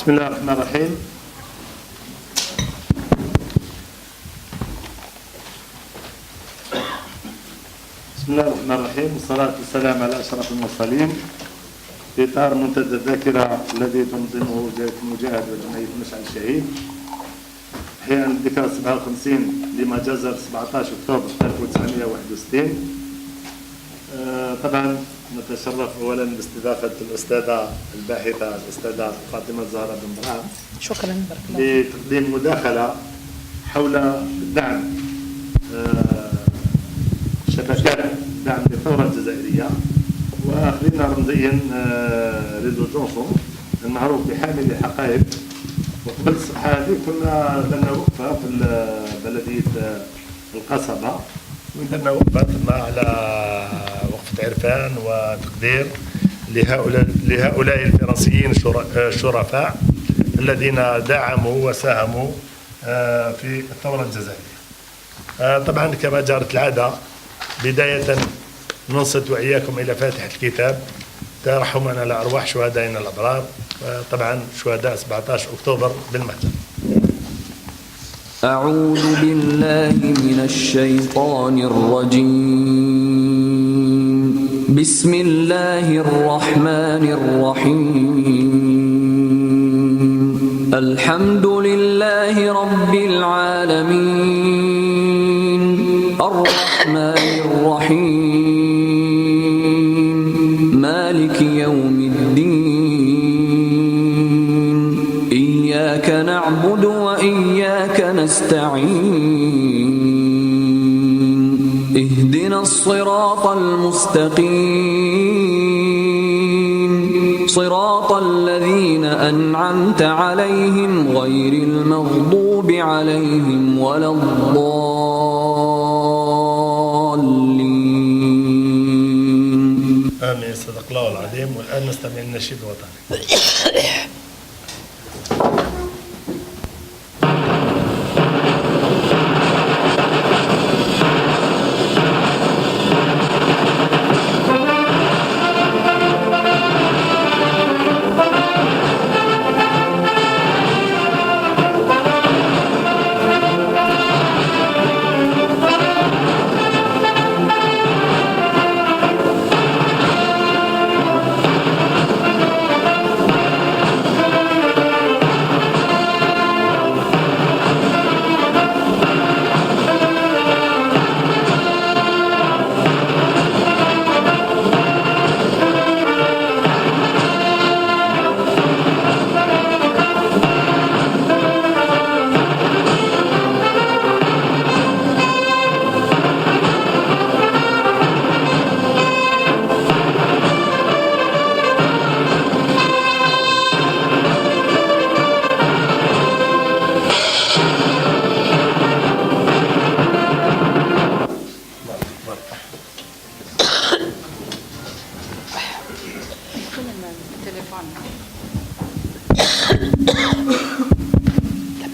بسم الله الرحمن الرحيم. بسم الله الرحمن الرحيم، والصلاة والسلام على أشرف المرسلين. في إطار منتدى الذاكرة الذي تنظمه وزارة المجاهد وجمعية مشعل الشهيد أحياء الذكرى 57 لما جزر 17 أكتوبر 1961. طبعا نتشرف أولا باستضافة الأستاذة الباحثة الأستاذة فاطمة الزهراء بن برهان. شكرا، بارك الله لتقديم مداخلة حول دعم شبكات دعم للثورة الجزائرية، وخلينا رمزيا ريزو جونسون المعروف بحامل الحقائب. وقبل الصباح هذه كنا لنا وقفة في بلدية القصبة، ودرنا وقفة على وقفة عرفان وتقدير لهؤلاء الفرنسيين الشرفاء الذين دعموا وساهموا في الثورة الجزائرية. طبعا كما جرت العادة بداية ننصت وإياكم إلى فاتحة الكتاب ترحما على أرواح شهدائنا الأبرار، طبعا شهداء 17 أكتوبر بالمهجر. أعوذ بالله من الشيطان الرجيم. بسم الله الرحمن الرحيم. الحمد لله رب العالمين الرحمن الرحيم مالك يوم الدين. إياك نعبد وإياك نستعين. اهدنا الصراط المستقيم صراط الذين أنعمت عليهم غير المغضوب عليهم ولا الضالين. آمين. صدق الله العظيم. والآن نستمع للنشيد الوطني.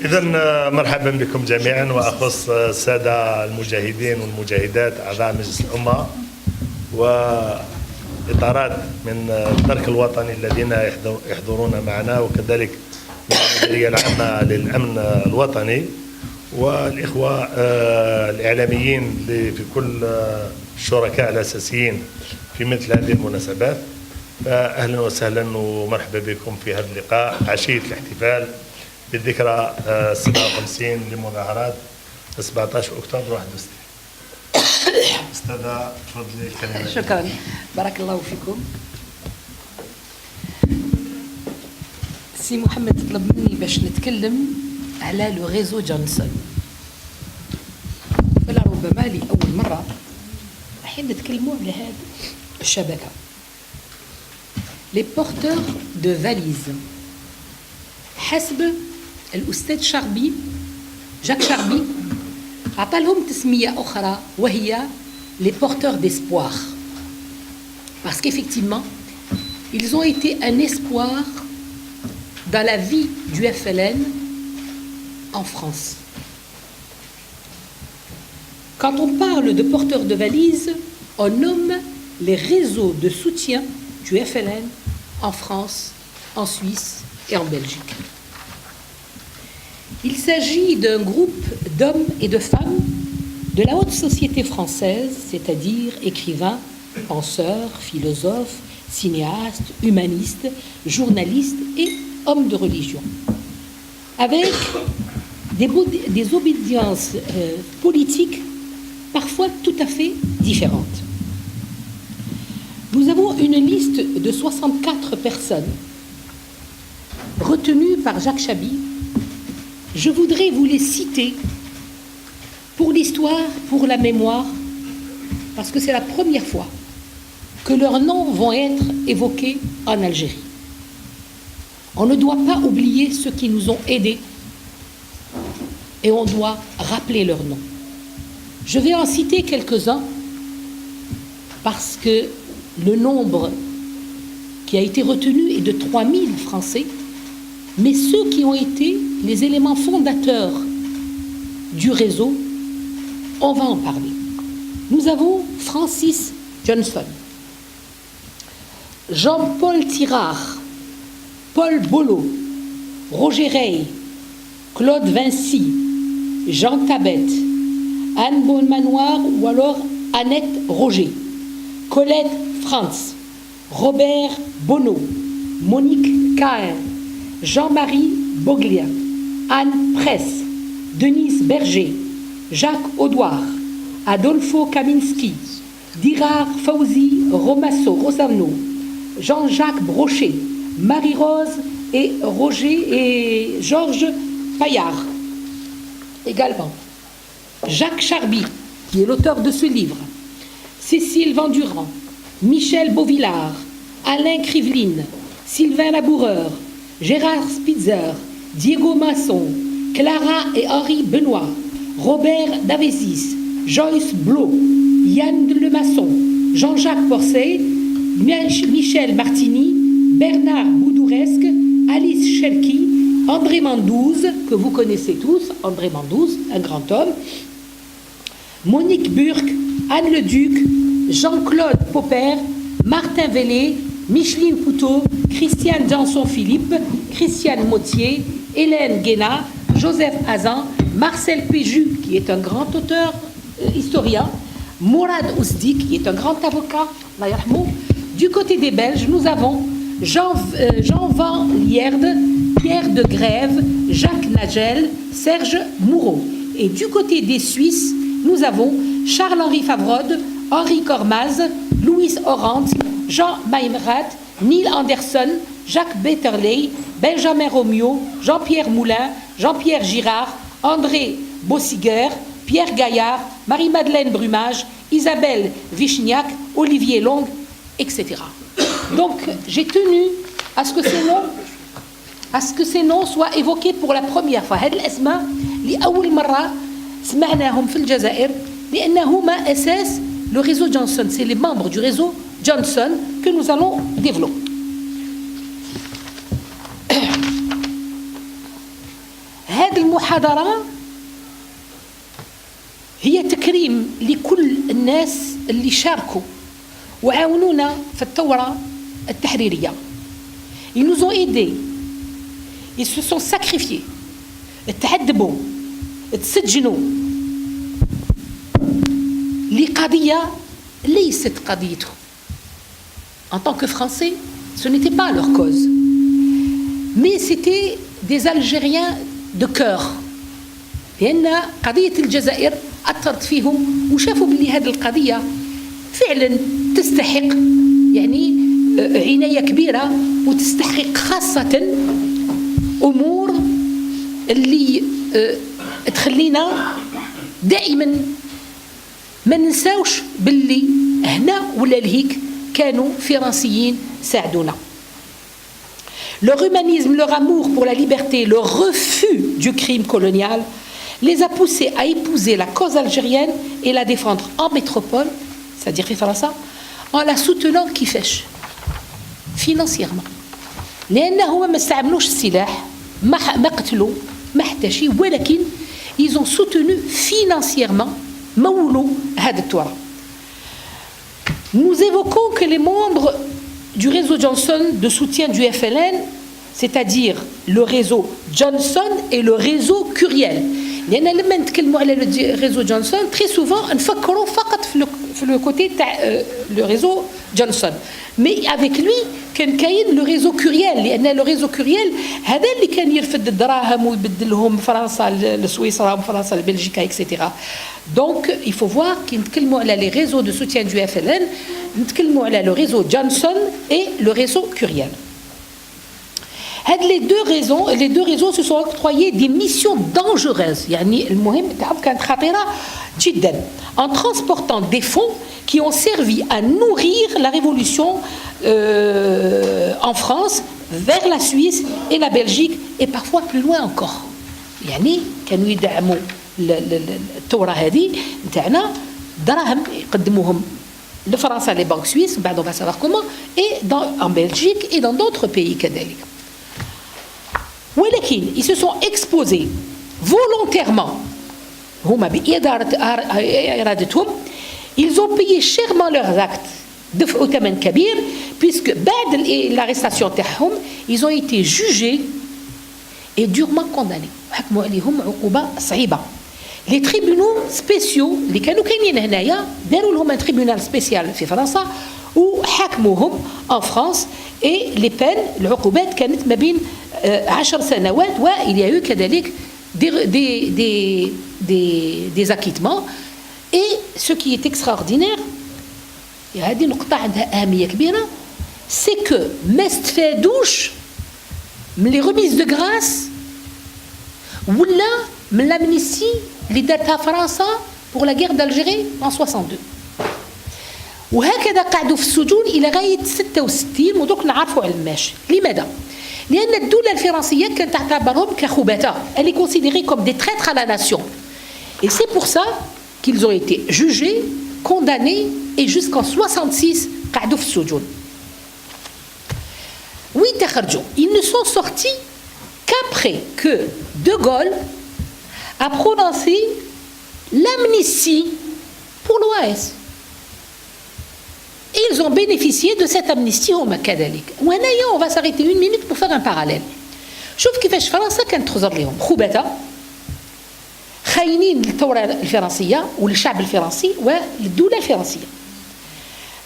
إذن مرحبا بكم جميعا، وأخص السادة المجاهدين والمجاهدات أعضاء مجلس الأمة وإطارات من الترك الوطني الذين يحضرون معنا، وكذلك من المديرية العامة للأمن الوطني، والإخوة الإعلاميين في كل الشركاء الأساسيين في مثل هذه المناسبات. فأهلا وسهلا ومرحبا بكم في هذا اللقاء عشية الاحتفال بالذكرى 57 لمظاهرات 17 أكتوبر 61. أستاذة تفضلي الكلمة. شكرا، بارك الله فيكم. سي محمد طلب مني باش نتكلم على لو ريزو جونسون. بلا ربما لأول مرة الحين نتكلموا على هذه الشبكة. لي بورتور دو فاليز حسب الأستاذ شاربي جاك شاربي عطى لهم تسمية أخرى وهي les porteurs d'espoir, parce qu'effectivement ils ont été un espoir dans la vie du FLN en France. Quand on parle de porteurs de valises, on nomme les réseaux de soutien du FLN en France, en Suisse et en Belgique. Il s'agit d'un groupe d'hommes et de femmes de la haute société française, c'est-à-dire écrivains, penseurs, philosophes, cinéastes, humanistes, journalistes et hommes de religion, avec des obédiences politiques parfois tout à fait différentes. Nous avons une liste de 64 personnes retenues par Jacques Chahbi. Je voudrais vous les citer pour l'histoire, pour la mémoire, parce que c'est la première fois que leurs noms vont être évoqués en Algérie. On ne doit pas oublier ceux qui nous ont aidés et on doit rappeler leurs noms. Je vais en citer quelques-uns parce que le nombre qui a été retenu est de 3000 Français, mais ceux qui ont été les éléments fondateurs du réseau, on va en parler. Nous avons Francis Johnson, Jean-Paul Tirard, Paul Bollot, Roger Rey, Claude Vinci, Jean Tabet, Anne Beaumanoir ou alors Annette Roger, Colette Franz, Robert Bonneau, Monique Cahen, Jean-Marie Boglia, Anne Presse, Denise Berger, Jacques Audouard, Adolfo Kaminski, Dirard Fauzi Rosano, Jean-Jacques Brochet, Marie-Rose et Roger et Georges Paillard. Également, Jacques Charby, qui est l'auteur de ce livre, Cécile Vendurand, Michel Beauvillard, Alain Criveline, Sylvain Laboureur, Gérard Spitzer, Diego Masson, Clara et Henri Benoît, Robert Davesis, Joyce Blot, Yann Lemasson, Jean-Jacques Porcet, Michel Martini, Bernard Boudouresque, Alice Cherki, André Mandouze, que vous connaissez tous, André Mandouze, un grand homme, Monique Burck, Anne Leduc, Jean-Claude Popper, Martin Vellé, Micheline Couteau, Christiane Janson-Philippe, Christiane Mottier, Hélène Guéna, Joseph Hazan, Marcel Péju, qui est un grand auteur, historien, Mourad Ousdi, qui est un grand avocat, du côté des Belges, nous avons Jean Van Lierde, Pierre de Grève, Jacques Nagel, Serge Moureau. Et du côté des Suisses, nous avons Charles-Henri Favrode, Henri Cormaz, Louis Orant, Jean Maimrat, Neil Anderson, Jacques Betterley, Benjamin Romeo, Jean-Pierre Moulin, Jean-Pierre Girard, André Bossiger, Pierre Gaillard, Marie-Madeleine Brumage, Isabelle Vichniac, Olivier Long, etc. Donc, j'ai tenu à ce que ces noms soient évoqués pour la première fois. هاد الأسماء لأول مرة سمعناهم في الجزائر لأن هما أساس le réseau Johnson. C'est les membres du réseau Johnson que nous allons développer. هذه المحاضرة هي تكريم لكل الناس اللي شاركوا وعاونونا في الثورة التحريرية. Ils nous ont aidés. Ils se sont sacrifiés. اتعذبوا. اتسجنوا. لقضية ليست قضيتهم. En tant que Français, ce n'était pas leur cause. Mais c'était des Algériens de cœur. لأن قضية الجزائر أثرت فيهم وشافوا باللي هذه القضية فعلا تستحق يعني عناية كبيرة وتستحق خاصة أمور اللي تخلينا دائما ما ننساوش باللي هنا ولا لهيك كانوا فرنسيين ساعدونا. Leur humanisme, leur amour pour la liberté, leur refus du crime colonial les a poussés à épouser la cause algérienne et la défendre en métropole, c'est-à-dire في فرنسا, en la soutenant كيفاش financièrement. لأنهم ما استعملوش السلاح, ما قتلوا, ما حتى شيء, ولكن ils ont soutenu financièrement مولوا هذا الثورة. Nous évoquons que les membres du réseau Johnson de soutien du FLN, c'est-à-dire le réseau Johnson et le réseau Curiel. لأن لما نتكلموا على le réseau Johnson, très souvent نفكروا فقط في le côté le réseau Johnson. Mais avec lui كان كاين le réseو Curiel, لأن le réseau Curiel هذا اللي كان يرفد الدراهم ويبدلهم فرنسا لسويسرا وفرنسا لبلجيكا etc. Donc il faut voir كي نتكلموا على les réseaux de soutien du FLN, نتكلموا على le réseau Johnson et le réseau Curiel. Les deux réseaux se sont octroyés des missions dangereuses, يعني المهم كانت خطيرة جدا, en transportant des fonds qui ont servi à nourrir la révolution en France, vers la Suisse et la Belgique, et parfois plus loin encore. يعني كانوا يدعموا الثورة هذه نتاعنا دراهم يقدموهم لفرنسا les banques suisses, بعد on va savoir comment, et en Belgique et dans d'autres pays كذلك. ولكن ils se sont exposés volontairement هما بإرادتهم, ils ont payé chèrement leurs actes, دفعوا ثمن كبير, puisque بعد l'arrestation تاعهم ils ont été jugés et durement condamnés, حكموا عليهم عقوبة صعيبة. Les tribunaux spéciaux اللي كانوا كاينين هنايا داروا لهم un tribunal spécial في فرنسا وحكموهم en France, et les peines العقوبات كانت ما بين 10 سنوات, وإل y a eu كذلك des acquittements. Et ce qui est extraordinaire, هذه نقطة عندها أهمية كبيرة, c'est que ما استفادوش من les remises de grâce ولا من l'amnistie اللي دارتها فرنسا pour la guerre d'Algérie en 62. وهكذا قعدوا في السجون إلى غاية 66, ودوك نعرفوا على الماشي. لماذا؟ لأن الدولة الفرنسية كانت تعتبرهم كخبثاء, elle est considérée comme des traîtres à la nation. Et c'est pour ça qu'ils ont été jugés, condamnés, et jusqu'en 66 قعدوا في السجون. وين تخرجوا؟ Ils ne sont sortis qu'après que De Gaulle a prononcé l'amnistie pour l'OAS. Et ils ont bénéficié de cette amnistie هما كذلك. وهنايا on va s'arrêter une minute pour faire un parallèle. شوف كيفاش فرنسا كانت تخزر لهم خبثاء خاينين للثورة الفرنسية وللشعب الفرنسي وللدولة الفرنسية.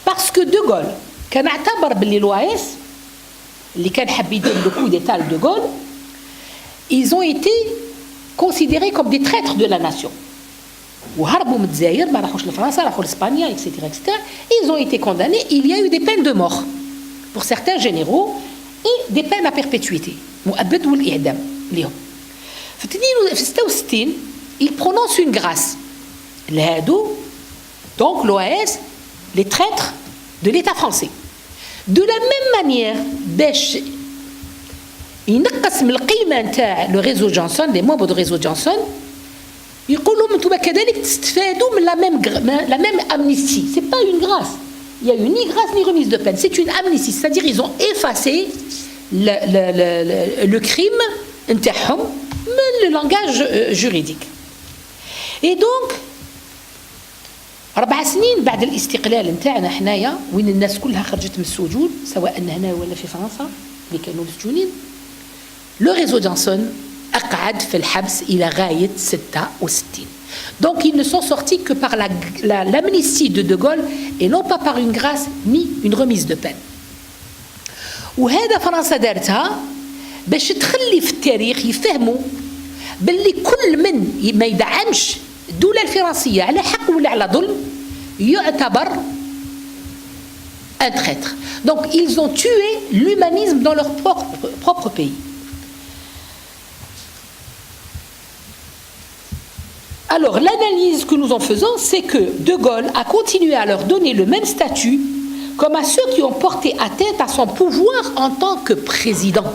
Parce que De Gaulle كان اعتبر باللي l'OAS اللي كان حاب يدير le coup d'état de Gaulle, ils ont été considérés comme des traîtres de la nation. وهربوا من الجزائر, ما راحوش لفرنسا, راحوا لإسبانيا, etc., etc. Ils ont été condamnés. Il y a eu des peines de mort pour certains généraux et des peines à perpétuité, مؤبد والإعدام لهم. في 66 ils prononcent une grâce لهادو, donc l'OAS, les traîtres de l'État français. De la même manière باش ينقص من القيمة نتاع le réseau Johnson, les membres du réseau Johnson, يقولوا انتم كذلك تستفادوا من la même amnistie. C'est pas une grâce. Il y a eu ni grâce ni remise de peine. C'est une amnistie, c'est-à-dire ils ont effacé le crime نتاعهم من le langage juridique. Et donc 4 سنين بعد الاستقلال نتاعنا حنايا, وين الناس كلها خرجت من السجون سواء هنا ولا في فرنسا اللي كانوا مسجونين, le réseau Johnson أقعد في الحبس إلى غاية 66. Donc ils ne sont sortis que par l'amnistie de Gaulle et non pas par une grâce ni une remise de peine. وهذا فرنسا دارتها باش تخلي في التاريخ يفهموا باللي كل من ما يدعمش الدولة الفرنسية على حق ولا على ظلم يعتبر un traître. Donc ils ont tué l'humanisme dans leur propre pays. Alors, l'analyse que nous en faisons, c'est que De Gaulle a continué à leur donner le même statut comme à ceux qui ont porté atteinte à son pouvoir en tant que président.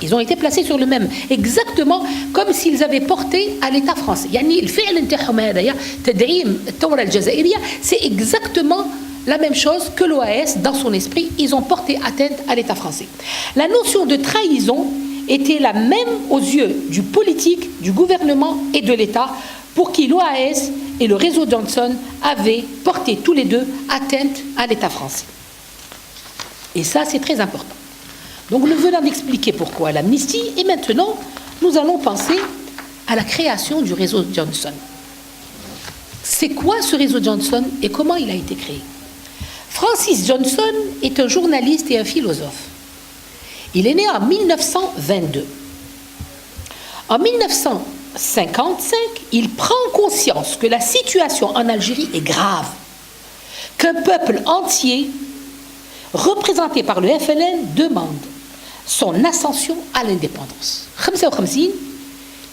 Ils ont été placés sur le même, exactement comme s'ils avaient porté à l'État français. يعني الفعل نتاعهم هذايا تدعيم الثورة الجزائرية, c'est exactement la même chose que l'OAS dans son esprit. Ils ont porté atteinte à l'État français. La notion de trahison était la même aux yeux du politique, du gouvernement et de l'État, pour qui l'OAS et le réseau Johnson avaient porté tous les deux atteinte à l'État français. Et ça, c'est très important. Donc nous venons d'expliquer pourquoi l'amnistie, et maintenant nous allons penser à la création du réseau Johnson. C'est quoi ce réseau Johnson et comment il a été créé? Francis Johnson est un journaliste et un philosophe. Il est né en 1922. En 1955, il prend conscience que la situation en Algérie est grave, qu'un peuple entier, représenté par le FLN, demande son ascension à l'indépendance. 55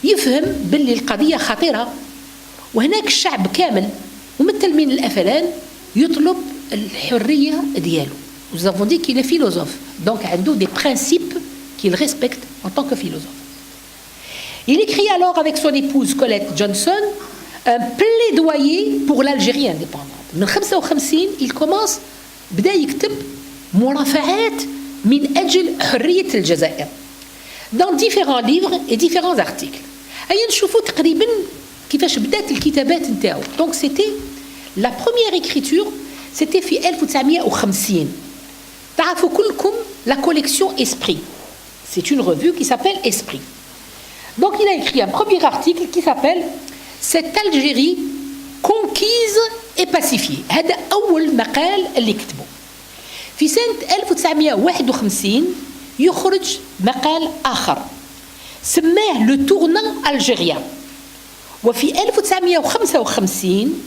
يفهم باللي القضية خطيرة وهناك الشعب كامل ممثل من الFLN يطلب الحرية ديالو. Nous avons dit qu'il est philosophe, donc il a des principes qu'il respecte en tant que philosophe. Il écrit alors avec son épouse Colette Johnson un plaidoyer pour l'Algérie indépendante. من 55 il commence بدأ يكتب مرافعات من أجل حرية الجزائر dans différents livres et différents articles. أي نشوفوا تقريبا كيفاش بدأت الكتابات نتاعو. Donc c'était la première écriture, c'était في 1950. تعرفوا كلكم la collection Esprit. C'est une revue qui s'appelle Esprit. Donc il a écrit un premier article qui s'appelle Cette Algérie conquise et pacifiée. هذا أول مقال اللي كتبه. في سنة 1951 يخرج مقال آخر سماه Le Tournant Algérien. وفي 1955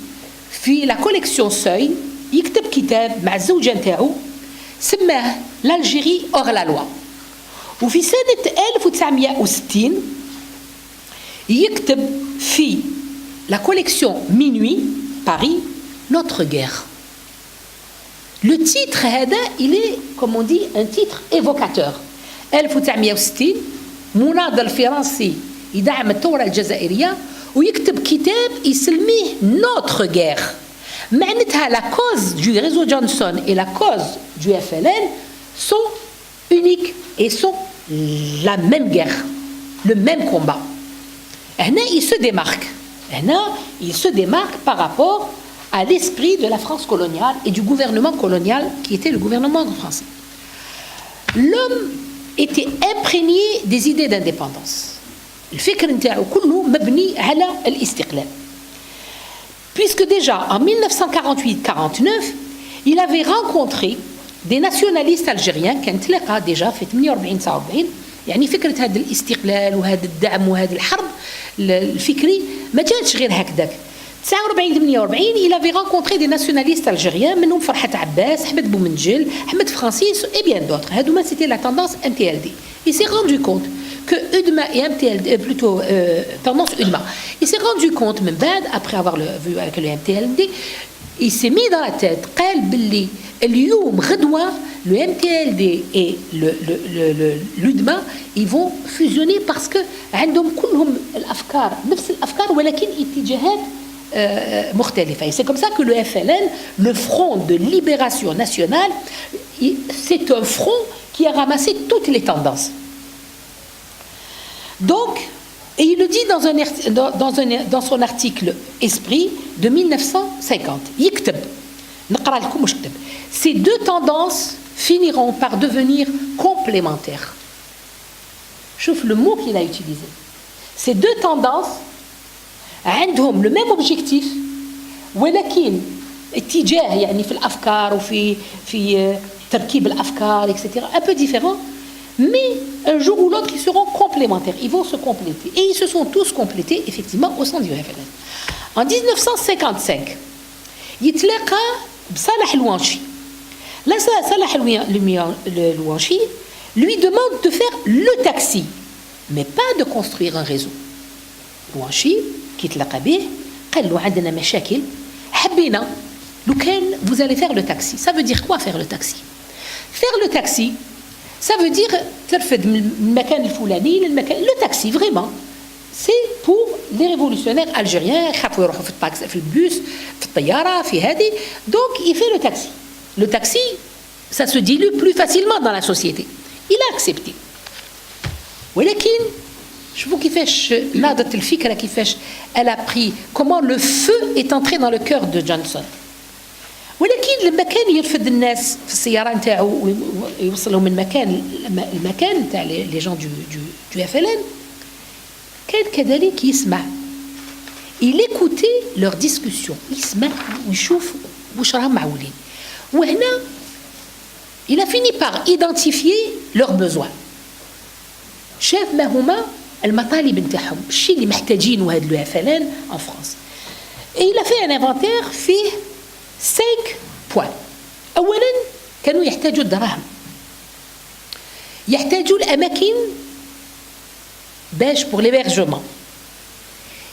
في la collection Seuil يكتب كتاب مع الزوجة نتاعو سماه L'Algérie hors la loi. وفي سنة 1960 يكتب في la collection Minuit Paris Notre guerre. Le titre هذا il est comme on dit un titre évocateur. 1960 مناضل فرنسي يدعم الثورة الجزائرية ويكتب كتاب يسميه Notre guerre. معناتها la cause du réseau Johnson et la cause du FLN sont uniques et sont la même guerre, le même combat. هنا il se démarque. هنا il se démarque par rapport à l'esprit de la France coloniale et du gouvernement colonial qui était le gouvernement français. L'homme était imprégné des idées d'indépendance. الفكر نتاعو كله مبني على الاستقلال. Puisque déjà en 1948-49 il avait rencontré des nationalistes algériens كان تلاقى déjà في 48-49 يعني فكرة هذا الاستقلال وهذا الدعم وهذا الحرب الفكري ما جاتش غير هكذاك. 49-48 il avait rencontré des nationalistes algériens منهم فرحة عباس, Ahmed Boumendjel, Ahmed Francis et bien d'autres. هذوما c'était la tendance MTLD. Il s'est rendu compte que UDMA et MTLD, plutôt tendance UDMA, il s'est rendu compte من بعد après avoir vu avec le MTLD, il s'est mis dans la tête قال باللي اليوم غدوة le MTLD et l'UDMA ils vont fusionner parce que عندهم كلهم الأفكار نفس الأفكار ولكن اتجاهات مختلفة. Et c'est comme ça que le FLN, le Front de Libération Nationale, c'est un front qui a ramassé toutes les tendances. Donc, et il le dit dans son article Esprit de 1950. يكتب نقرأ لكم واش كتب. Ces deux tendances finiront par devenir complémentaires. شوف le mot qu'il a utilisé. Ces deux tendances عندهم le même objectif ولكن اتجاه يعني في الأفكار وفي تركيب الأفكار etc. un peu différent, mais un jour ou l'autre ils seront complémentaires, ils vont se compléter et ils se sont tous complétés effectivement au sein du FLN. En 1955 يتلاقى بصالح الوانشي. Là صالح الوانشي lui demande de faire le taxi mais pas de construire un réseau. الوانشي كيتلاقى به قال له عندنا مشاكل حبينا لو كان vous allez faire le taxi. Ça veut dire quoi faire le taxi? Faire le taxi ça veut dire ترفد من المكان الفلاني للمكان. Le taxi vraiment c'est pour les révolutionnaires algériens يخافوا يروحوا في الطاكسي في البوس في الطيارة في هذه. Donc il fait le taxi. Le taxi ça se dilue plus facilement dans la société. Il a accepté. ولكن شوفوا كيفاش ناضت الفكرة كيفاش elle a pris comment le feu est entré dans le cœur de Johnson. ولكن لما كان يرفد الناس في السياره نتاعو ويوصلهم من مكان المكان نتاع لي جون دو اف ال ان كان كذلك يسمع. il écoutait leur discussion. يسمع ويشوف واش راهم معولين. وهنا il a fini par identifier leurs besoins. شاف ما هما المطالب نتاعهم، الشيء اللي محتاجينه هاد لو اف ال ان en France. Et il a fait un inventaire فيه 5 points. أولا كانوا يحتاجوا الدراهم، يحتاجوا الأماكن باش pour l'hébergement،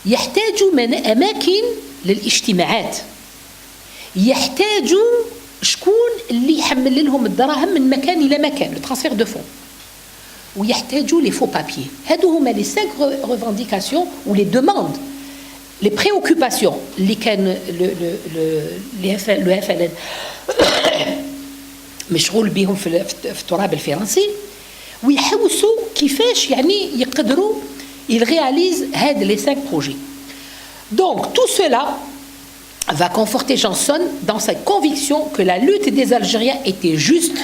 يحتاجوا أماكن للاجتماعات، يحتاجوا شكون اللي يحمل لهم الدراهم من مكان إلى مكان le transfert de fonds، ويحتاجوا les faux papiers. هادو هما les 5 revendications ou les demandes les préoccupations اللي كان le FLN مشغول بهم في التراب الفرنسي، ويحوسوا كيفاش يعني يقدروا ils réalisent les 5 projets. Donc tout cela va conforter Johnson dans sa conviction que la lutte des Algériens était juste,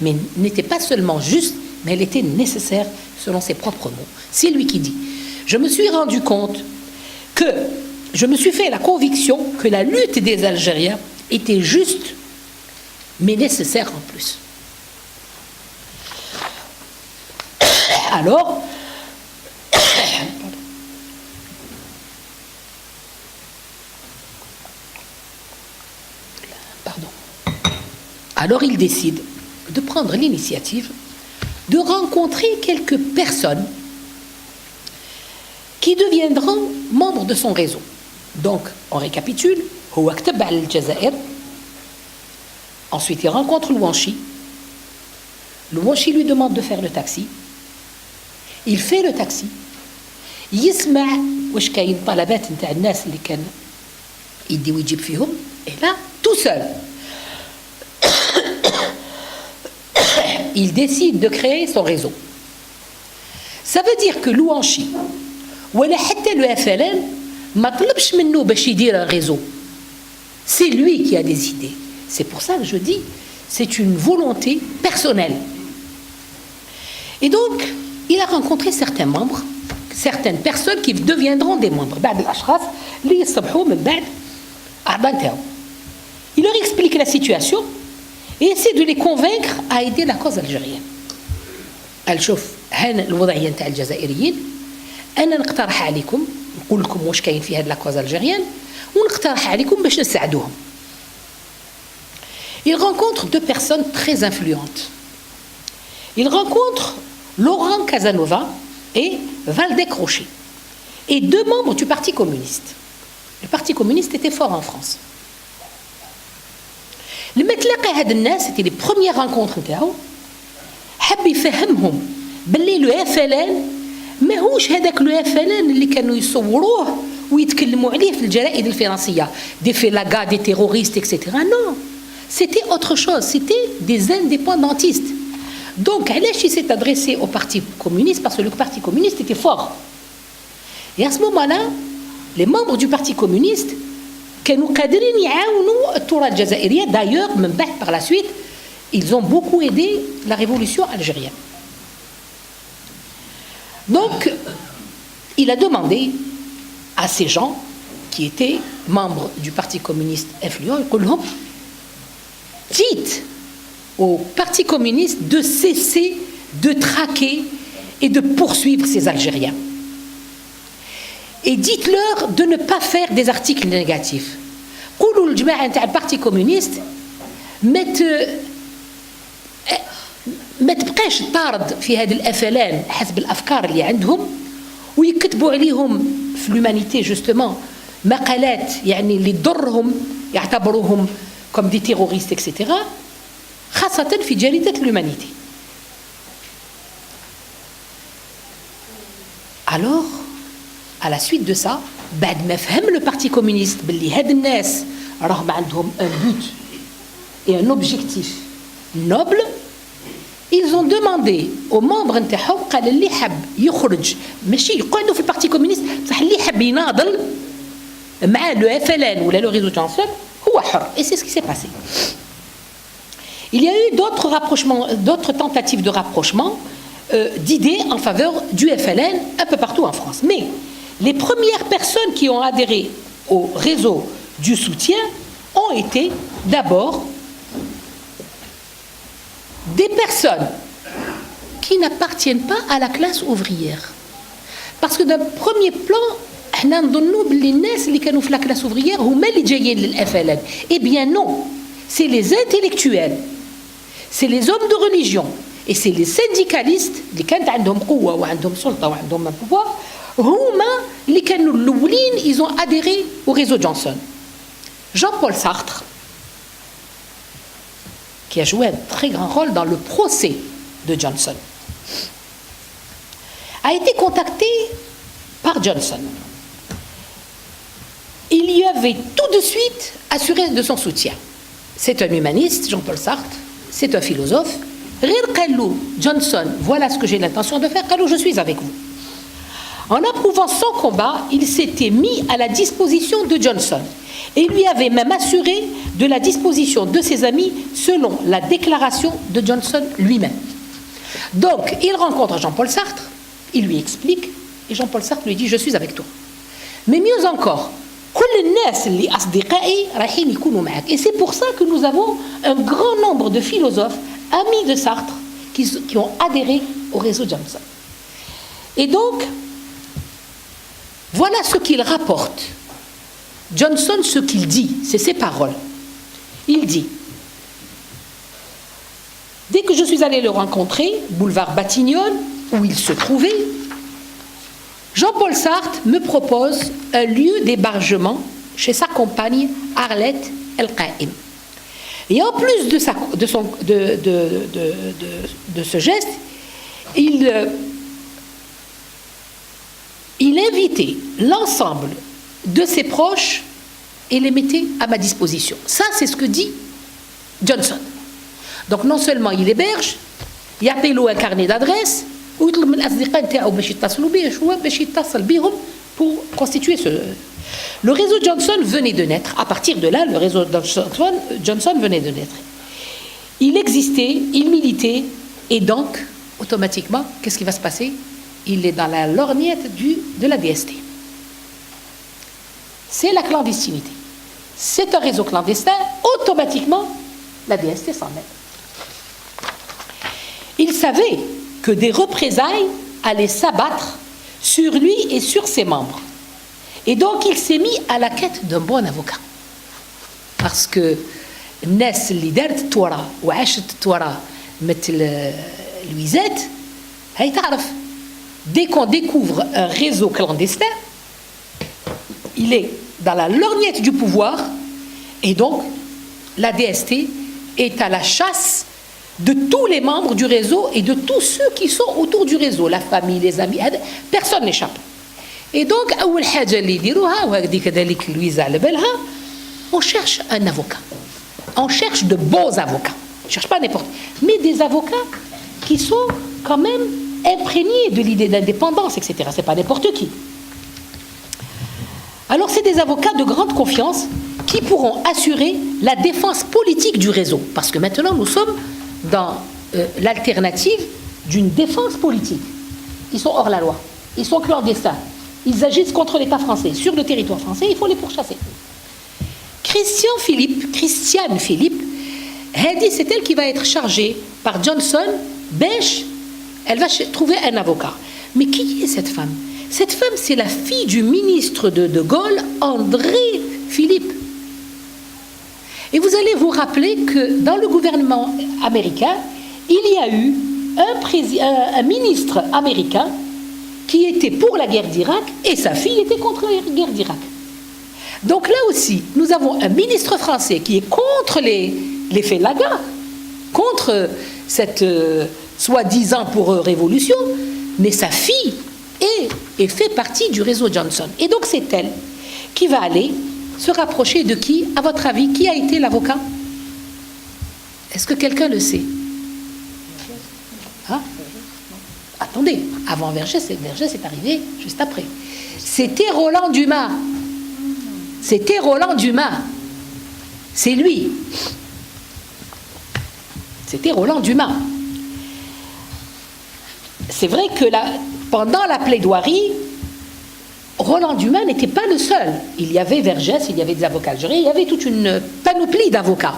mais n'était pas seulement juste, mais elle était nécessaire selon ses propres mots. C'est lui qui dit: je me suis rendu compte que je me suis fait la conviction que la lutte des Algériens était juste, mais nécessaire en plus. Alors, il décide de prendre l'initiative de rencontrer quelques personnes qui deviendront membres de son réseau. Donc, on récapitule. هو كتب على الجزائر. Ensuite, il rencontre Louanchi. Louanchi lui demande de faire le taxi. Il fait le taxi. يسمع واش كاين طلبات نتاع الناس اللي كان يدي ويجيب فيهم. Et là, tout seul, il décide de créer son réseau. Ça veut dire que Louanchi ولا حتى le FLN ما طلبش منه باش يدير un réseau. C'est lui qui a des idées. C'est pour ça que je dis c'est une volonté personnelle. Et donc il a rencontré certains membres, certaines personnes qui deviendront des membres. بعض الاشخاص اللي يصبحوا من بعد أعضاء نتاعو. Il leur explique la situation et essaie de les convaincre à aider la cause algérienne. قال شوف هنا الوضعيه نتاع الجزائريين، انا نقترح عليكم نقول لكم واش كاين في هاد لا كوز الجيريان ونقترح عليكم باش نساعدوهم. Il rencontre 2 personnes très influentes. Il rencontre Laurent Casanova et Valdec Rocher, et 2 membres du Parti communiste. Le Parti communiste était fort en France. لما تلاقى هاد الناس c'était les premières rencontres نتاعو، حب يفهمهم باللي لو FLN ماهوش هذاك لو FLN اللي كانوا يصوروه ويتكلموا عليه في الجرائد الفرنسيه des félagas, des terroristes, etc. Non, c'était autre chose, c'était des indépendantistes. Donc علاش il s'est adressé au Parti communiste? Parce que le Parti communiste était fort. Et à ce moment-là, les membres du Parti communiste كانوا قادرين يعاونوا الثورة الجزائرية. D'ailleurs, من بعد par la suite, ils ont beaucoup aidé la révolution algérienne. Donc, il a demandé à ces gens qui étaient membres du Parti communiste influent, dites au Parti communiste de cesser de traquer et de poursuivre ces Algériens. Et dites-leur de ne pas faire des articles négatifs. قولوا للجماعة نتاع البارتي كومونيست ما تبقاش طارد في هذه الافلام حسب الافكار اللي عندهم ويكتبوا عليهم في لومانيتي جوستومون مقالات يعني اللي تضرهم يعتبروهم كوم دي تيروريست اكسيتيرا خاصة في جريدة لومانيتي. Alors, à la suite de ça, بعد ما فهم le Parti communiste باللي هاد الناس راهم عندهم un but et un objectif noble, ils ont demandé aux membres نتاعهم قال اللي حب يخرج ماشي يقعدوا في البارتي كومونيست بصح اللي حب يناضل مع لو FLN ولا لو ريزو جونسون Et c'est ce qui s'est passé. Il y a eu d'autres rapprochements, d'autres tentatives de rapprochement d'idées en faveur du FLN un peu partout en France. Mais les premières personnes qui ont adhéré au réseau du soutien ont été d'abord des personnes qui n'appartiennent pas à la classe ouvrière. Parce que d'un premier plan, احنا نظنوا باللي الناس اللي كانوا في la classe ouvrière هما اللي جايين للFLN. Eh bien non, c'est les intellectuels, c'est les hommes de religion et c'est les syndicalistes اللي كانت عندهم قوة وعندهم سلطة وعندهم un pouvoir هما اللي كانوا الأولين, ils ont adhéré au réseau Johnson. Jean-Paul Sartre, qui a joué un très grand rôle dans le procès de Johnson, a été contacté par Johnson. Il lui avait tout de suite assuré de son soutien. C'est un humaniste, Jean-Paul Sartre, c'est un philosophe. Johnson, voilà ce que j'ai l'intention de faire, je suis avec vous. En approuvant son combat, il s'était mis à la disposition de Johnson et lui avait même assuré de la disposition de ses amis selon la déclaration de Johnson lui-même. Donc, il rencontre Jean-Paul Sartre, il lui explique, et Jean-Paul Sartre lui dit « Je suis avec toi ». Mais mieux encore, et c'est pour ça que nous avons un grand nombre de philosophes, amis de Sartre, qui ont adhéré au réseau Johnson. Et donc, voilà ce qu'il rapporte. Johnson, ce qu'il dit, c'est ses paroles. Il dit, dès que je suis allé le rencontrer, boulevard Batignolles, où il se trouvait, Jean-Paul Sartre me propose un lieu d'hébergement chez sa compagne Arlette El-Qaïm. Et en plus de ce geste, il invitait l'ensemble de ses proches et les mettait à ma disposition. Ça, c'est ce que dit Johnson. Donc non seulement il héberge, il appelle un carnet d'adresses, pour constituer ce... Le réseau Johnson venait de naître. À partir de là, le réseau Johnson venait de naître. Il existait, il militait, et donc, automatiquement, qu'est-ce qui va se passer? Il est dans la lorgnette de la DST. C'est la clandestinité. C'est un réseau clandestin, automatiquement, la DST s'en mêle. Il savait que des représailles allaient s'abattre sur lui et sur ses membres. Et donc, il s'est mis à la quête d'un bon avocat. Parce que الناس اللي دارت التورا وعاشت التورا مثل لويزات هي تعرف. Dès qu'on découvre un réseau clandestin, il est dans la lorgnette du pouvoir et donc la DST est à la chasse de tous les membres du réseau et de tous ceux qui sont autour du réseau, la famille, les amis, personne n'échappe. Et donc, on cherche un avocat. On cherche de bons avocats. On ne cherche pas n'importe qui, mais des avocats qui sont quand même imprégnés de l'idée d'indépendance, etc. Ce n'est pas n'importe qui. Alors, c'est des avocats de grande confiance qui pourront assurer la défense politique du réseau. Parce que maintenant, nous sommes dans l'alternative d'une défense politique. Ils sont hors la loi. Ils sont clandestins. Ils agissent contre l'État français. Sur le territoire français, il faut les pourchasser. Christiane Philippe, c'est elle qui va être chargée par Johnson, Bench, elle va trouver un avocat. Mais qui est cette femme? Cette femme, c'est la fille du ministre de Gaulle, André Philippe. Et vous allez vous rappeler que dans le gouvernement américain, il y a eu un ministre américain qui était pour la guerre d'Irak et sa fille était contre la guerre d'Irak. Donc là aussi, nous avons un ministre français qui est contre les faits de la guerre, contre cette soi-disant pour révolution, mais sa fille et fait partie du réseau Johnson. Et donc c'est elle qui va aller se rapprocher de qui? À votre avis, qui a été l'avocat? Est-ce que quelqu'un le sait? Hein? Attendez, avant Vergès est arrivé juste après. C'était Roland Dumas. C'était Roland Dumas. c'est lui. C'était Roland Dumas. C'est vrai que pendant la plaidoirie, Roland Dumas n'était pas le seul. Il y avait Vergès, il y avait des avocats algériens, il y avait toute une panoplie d'avocats.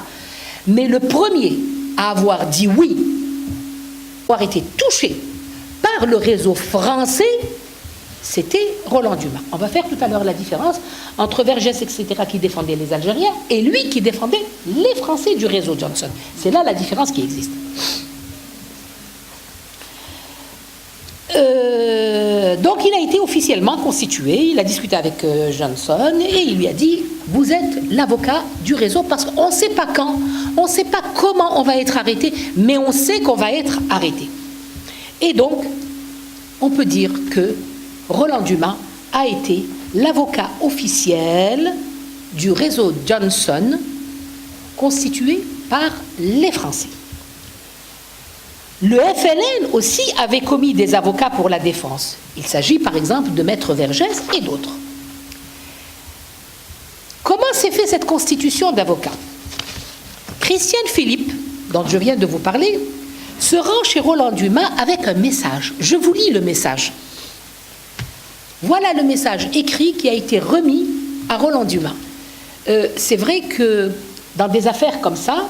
Mais le premier à avoir dit oui, avoir été touché par le réseau français, c'était Roland Dumas. On va faire tout à l'heure la différence entre Vergès, etc., qui défendait les Algériens, et lui qui défendait les Français du réseau Johnson. C'est là la différence qui existe. Donc il a été officiellement constitué, il a discuté avec Johnson et il lui a dit « Vous êtes l'avocat du réseau parce qu'on ne sait pas quand, on ne sait pas comment on va être arrêté, mais on sait qu'on va être arrêté. » Et donc, on peut dire que Roland Dumas a été l'avocat officiel du réseau Johnson constitué par les Français. Le FLN aussi avait commis des avocats pour la défense. Il s'agit par exemple de Maître Vergès et d'autres. Comment s'est fait cette constitution d'avocats? Christiane Philippe, dont je viens de vous parler, se rend chez Roland Dumas avec un message. Je vous lis le message. Voilà le message écrit qui a été remis à Roland Dumas. C'est vrai que dans des affaires comme ça,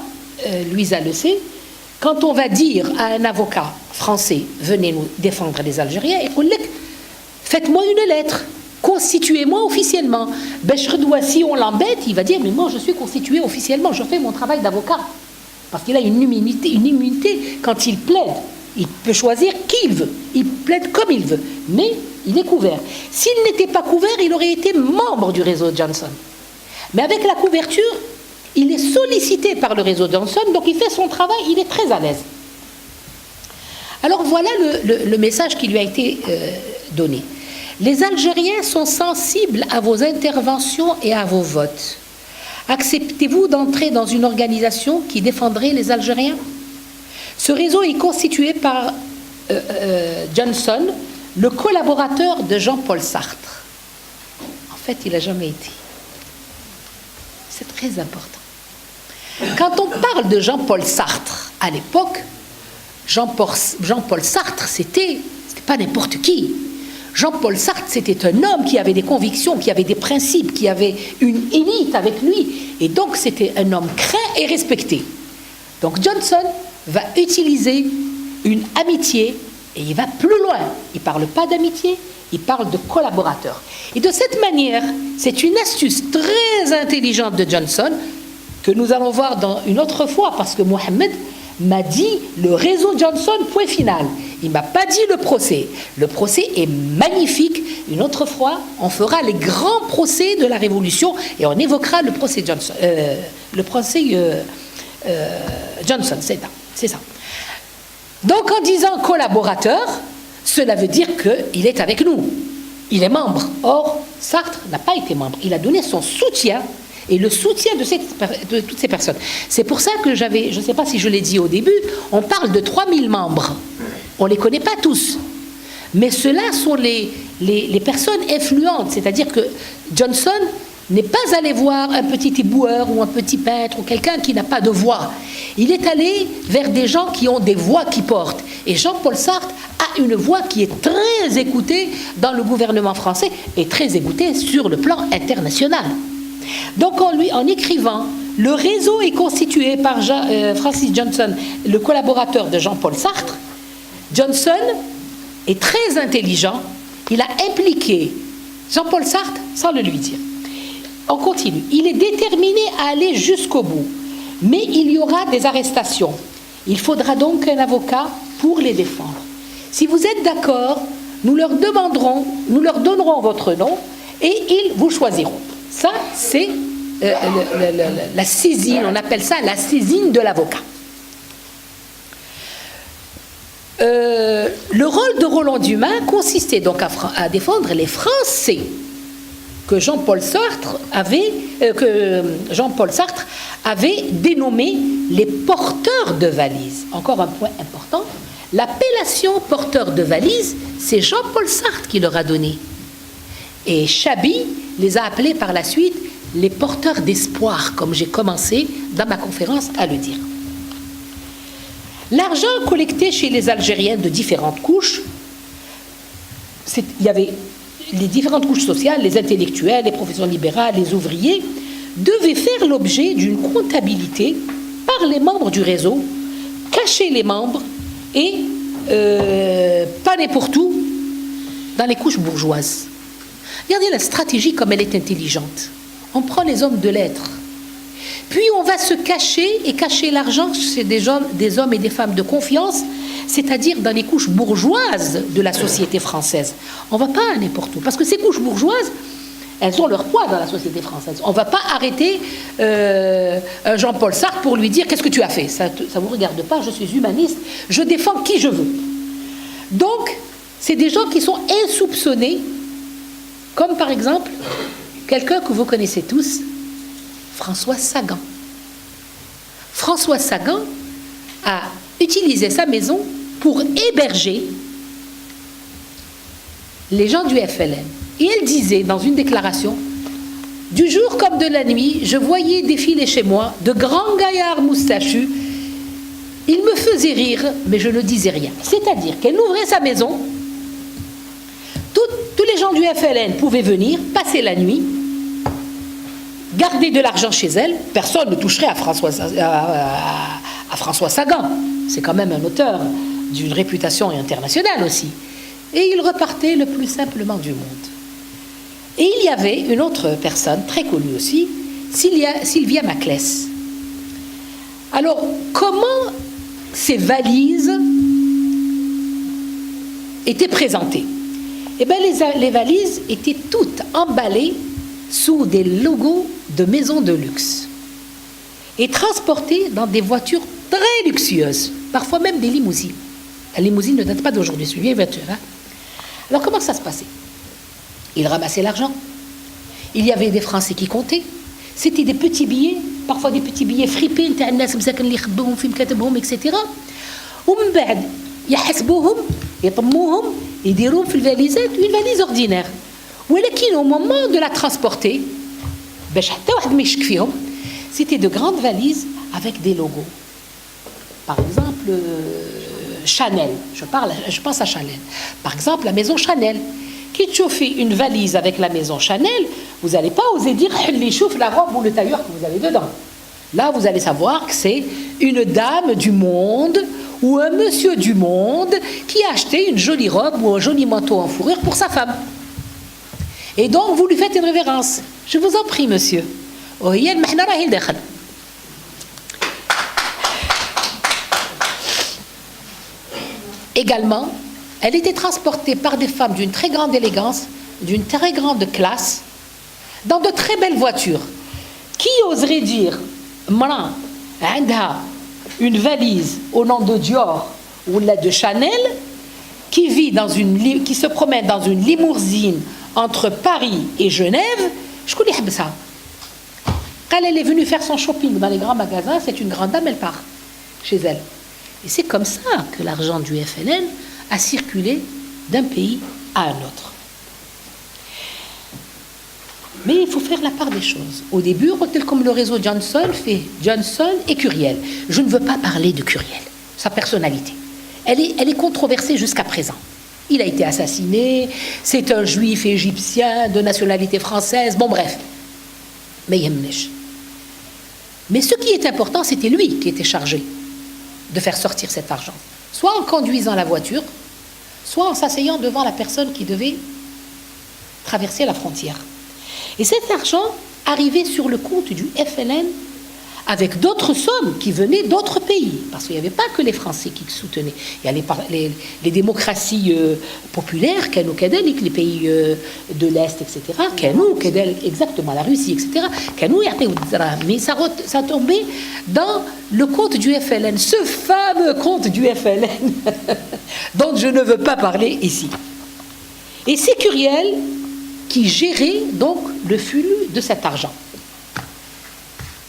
Louisa le sait, quand on va dire à un avocat français, venez nous défendre les Algériens, faites-moi une lettre, constituez-moi officiellement. Bechredoua, si on l'embête, il va dire, mais moi je suis constitué officiellement, je fais mon travail d'avocat. Parce qu'il a une immunité quand il plaide. Il peut choisir qui il veut, il plaide comme il veut, mais il est couvert. S'il n'était pas couvert, il aurait été membre du réseau Johnson. Mais avec la couverture, il est sollicité par le réseau Johnson, donc il fait son travail, il est très à l'aise. Alors voilà le message qui lui a été donné. Les Algériens sont sensibles à vos interventions et à vos votes. Acceptez-vous d'entrer dans une organisation qui défendrait les Algériens? Ce réseau est constitué par Johnson, le collaborateur de Jean-Paul Sartre. En fait, il n'a jamais été. C'est très important. Quand on parle de Jean-Paul Sartre, à l'époque, Jean-Paul Sartre, c'était pas n'importe qui. Jean-Paul Sartre, c'était un homme qui avait des convictions, qui avait des principes, qui avait une élite avec lui. Et donc, c'était un homme craint et respecté. Donc, Johnson va utiliser une amitié et il va plus loin. Il ne parle pas d'amitié, il parle de collaborateur. Et de cette manière, c'est une astuce très intelligente de Johnson que nous allons voir dans une autre fois, parce que Mohamed m'a dit le réseau Johnson, point final. Il ne m'a pas dit le procès. Le procès est magnifique. Une autre fois, on fera les grands procès de la Révolution et on évoquera le procès Johnson. Johnson, c'est ça. Donc en disant collaborateur, cela veut dire qu'il est avec nous. Il est membre. Or, Sartre n'a pas été membre. Il a donné son soutien et le soutien de toutes ces personnes. C'est pour ça que je ne sais pas si je l'ai dit au début, on parle de 3000 membres. On ne les connaît pas tous. Mais ceux-là sont les personnes influentes. C'est-à-dire que Johnson n'est pas allé voir un petit éboueur ou un petit peintre ou quelqu'un qui n'a pas de voix. Il est allé vers des gens qui ont des voix qui portent. Et Jean-Paul Sartre a une voix qui est très écoutée dans le gouvernement français et très écoutée sur le plan international. Donc en écrivant, le réseau est constitué par Francis Johnson, le collaborateur de Jean-Paul Sartre. Johnson est très intelligent, il a impliqué Jean-Paul Sartre sans le lui dire. On continue. Il est déterminé à aller jusqu'au bout, mais il y aura des arrestations. Il faudra donc un avocat pour les défendre. Si vous êtes d'accord, nous leur donnerons votre nom et ils vous choisiront. Ça, c'est la saisine, on appelle ça la saisine de l'avocat. Le rôle de Roland Dumas consistait donc à défendre les Français que Jean-Paul Sartre avait dénommés les porteurs de valises. Encore un point important, l'appellation porteur de valises, c'est Jean-Paul Sartre qui leur a donné. Et Chaby les a appelés par la suite les porteurs d'espoir, comme j'ai commencé dans ma conférence à le dire. L'argent collecté chez les Algériens de différentes couches, il y avait les différentes couches sociales, les intellectuels, les professions libérales, les ouvriers, devaient faire l'objet d'une comptabilité par les membres du réseau, cacher les membres et pas n'importe où dans les couches bourgeoises. Regardez la stratégie comme elle est intelligente. On prend les hommes de lettres, puis on va se cacher et cacher l'argent chez des hommes et des femmes de confiance, c'est-à-dire dans les couches bourgeoises de la société française. On ne va pas n'importe où, parce que ces couches bourgeoises, elles ont leur poids dans la société française. On ne va pas arrêter Jean-Paul Sartre pour lui dire « Qu'est-ce que tu as fait ?» Ça ne vous regarde pas, je suis humaniste, je défends qui je veux. Donc, c'est des gens qui sont insoupçonnés, comme par exemple, quelqu'un que vous connaissez tous, François Sagan. François Sagan a utilisé sa maison pour héberger les gens du FLN. Et elle disait dans une déclaration, « Du jour comme de la nuit, je voyais défiler chez moi de grands gaillards moustachus. Ils me faisaient rire, mais je ne disais rien. » C'est-à-dire qu'elle ouvrait sa maison, tous les gens du FLN pouvaient venir, passer la nuit, garder de l'argent chez elle. Personne ne toucherait à François Sagan. C'est quand même un auteur d'une réputation internationale aussi. Et il repartait le plus simplement du monde. Et il y avait une autre personne, très connue aussi, Sylvia Maclès. Alors, comment ces valises étaient présentées? Eh bien, les valises étaient toutes emballées sous des logos de maisons de luxe et transportées dans des voitures très luxueuses, parfois même des limousines. La limousine ne date pas d'aujourd'hui, c'est une vieille voiture. Hein? Alors, comment ça se passait? Ils ramassaient l'argent. Il y avait des Français qui comptaient. C'était des petits billets, parfois des petits billets fripés, etc. ومن بعد يحسبوهم يطموهم يديروهم في الفاليزات une valise ordinaire. ولكن au moment de la transporter باش حتى واحد ما يشك فيهم, c'était de grandes valises avec des logos. Par exemple, Chanel. Je pense à Chanel. Par exemple, la maison Chanel. Qui chauffait une valise avec la maison Chanel, vous n'allez pas oser dire « chauffe la robe ou le tailleur que vous avez dedans ». Là, vous allez savoir que c'est une dame du monde ou un monsieur du monde qui a acheté une jolie robe ou un joli manteau en fourrure pour sa femme. Et donc, vous lui faites une révérence. Je vous en prie, monsieur. Également, elle était transportée par des femmes d'une très grande élégance, d'une très grande classe, dans de très belles voitures. Qui oserait dire, Mran, une valise au nom de Dior ou de Chanel, qui se promène dans une limousine entre Paris et Genève, je connais ça. Quand elle est venue faire son shopping dans les grands magasins, c'est une grande dame, elle part chez elle. Et c'est comme ça que l'argent du FLN a circulé d'un pays à un autre. Mais il faut faire la part des choses. Au début, tel comme le réseau Johnson fait Johnson et Curiel. Je ne veux pas parler de Curiel, sa personnalité. Elle est controversée jusqu'à présent. Il a été assassiné, c'est un juif égyptien de nationalité française, bon bref. Mais ce qui est important, c'était lui qui était chargé de faire sortir cet argent. Soit en conduisant la voiture, soit en s'asseyant devant la personne qui devait traverser la frontière. Et cet argent arrivait sur le compte du FLN avec d'autres sommes qui venaient d'autres pays. Parce qu'il n'y avait pas que les Français qui soutenaient. Il y a les démocraties populaires, les pays de l'Est, etc. Exactement, la Russie, etc. Mais ça tombait dans le compte du FLN, ce fameux compte du FLN dont je ne veux pas parler ici. Et c'est Curiel qui gérait donc le flux de cet argent.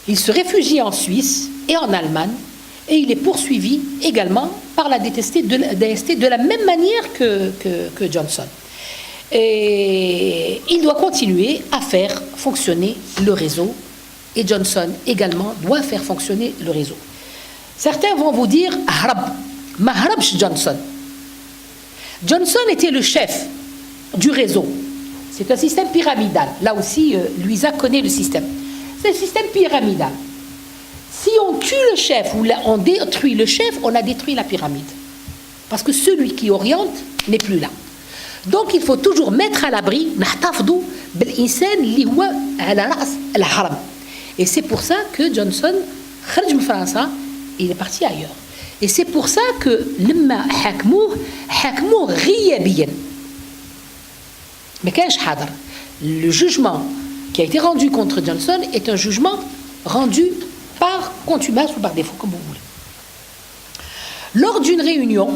Il se réfugie en Suisse et en Allemagne et il est poursuivi également par la DST de la même manière que Johnson. Et il doit continuer à faire fonctionner le réseau. Et Johnson également doit faire fonctionner le réseau. Certains vont vous dire Harab, Maharabsh Johnson. Johnson était le chef du réseau. C'est un système pyramidal. Là aussi, Louisa connaît le système. C'est un système pyramidal. Si on tue le chef ou on détruit le chef, on a détruit la pyramide. Parce que celui qui oriente n'est plus là. Donc il faut toujours mettre à l'abri et c'est pour ça que Johnson il est parti ailleurs. Et c'est pour ça que le jugement qui a été rendu contre Johnson est un jugement rendu par contumace ou par défaut, comme vous voulez. Lors d'une réunion,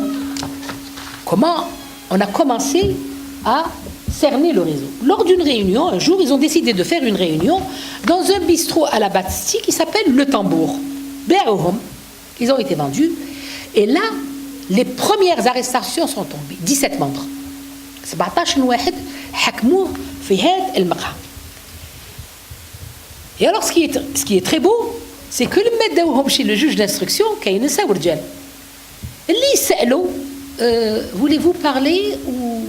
comment on a commencé à cerner le réseau. Lors d'une réunion, un jour, ils ont décidé de faire une réunion dans un bistrot à la Bastille qui s'appelle Le Tambour. Ils ont été vendus. Et là, les premières arrestations sont tombées. 17 membres. 17 واحد حكموه في هذا المقام. Et alors, ce qui est très beau, c'est que le مداوهم chez le juge d'instruction كاين نساء ورجال. اللي يسألوا voulez-vous parler ou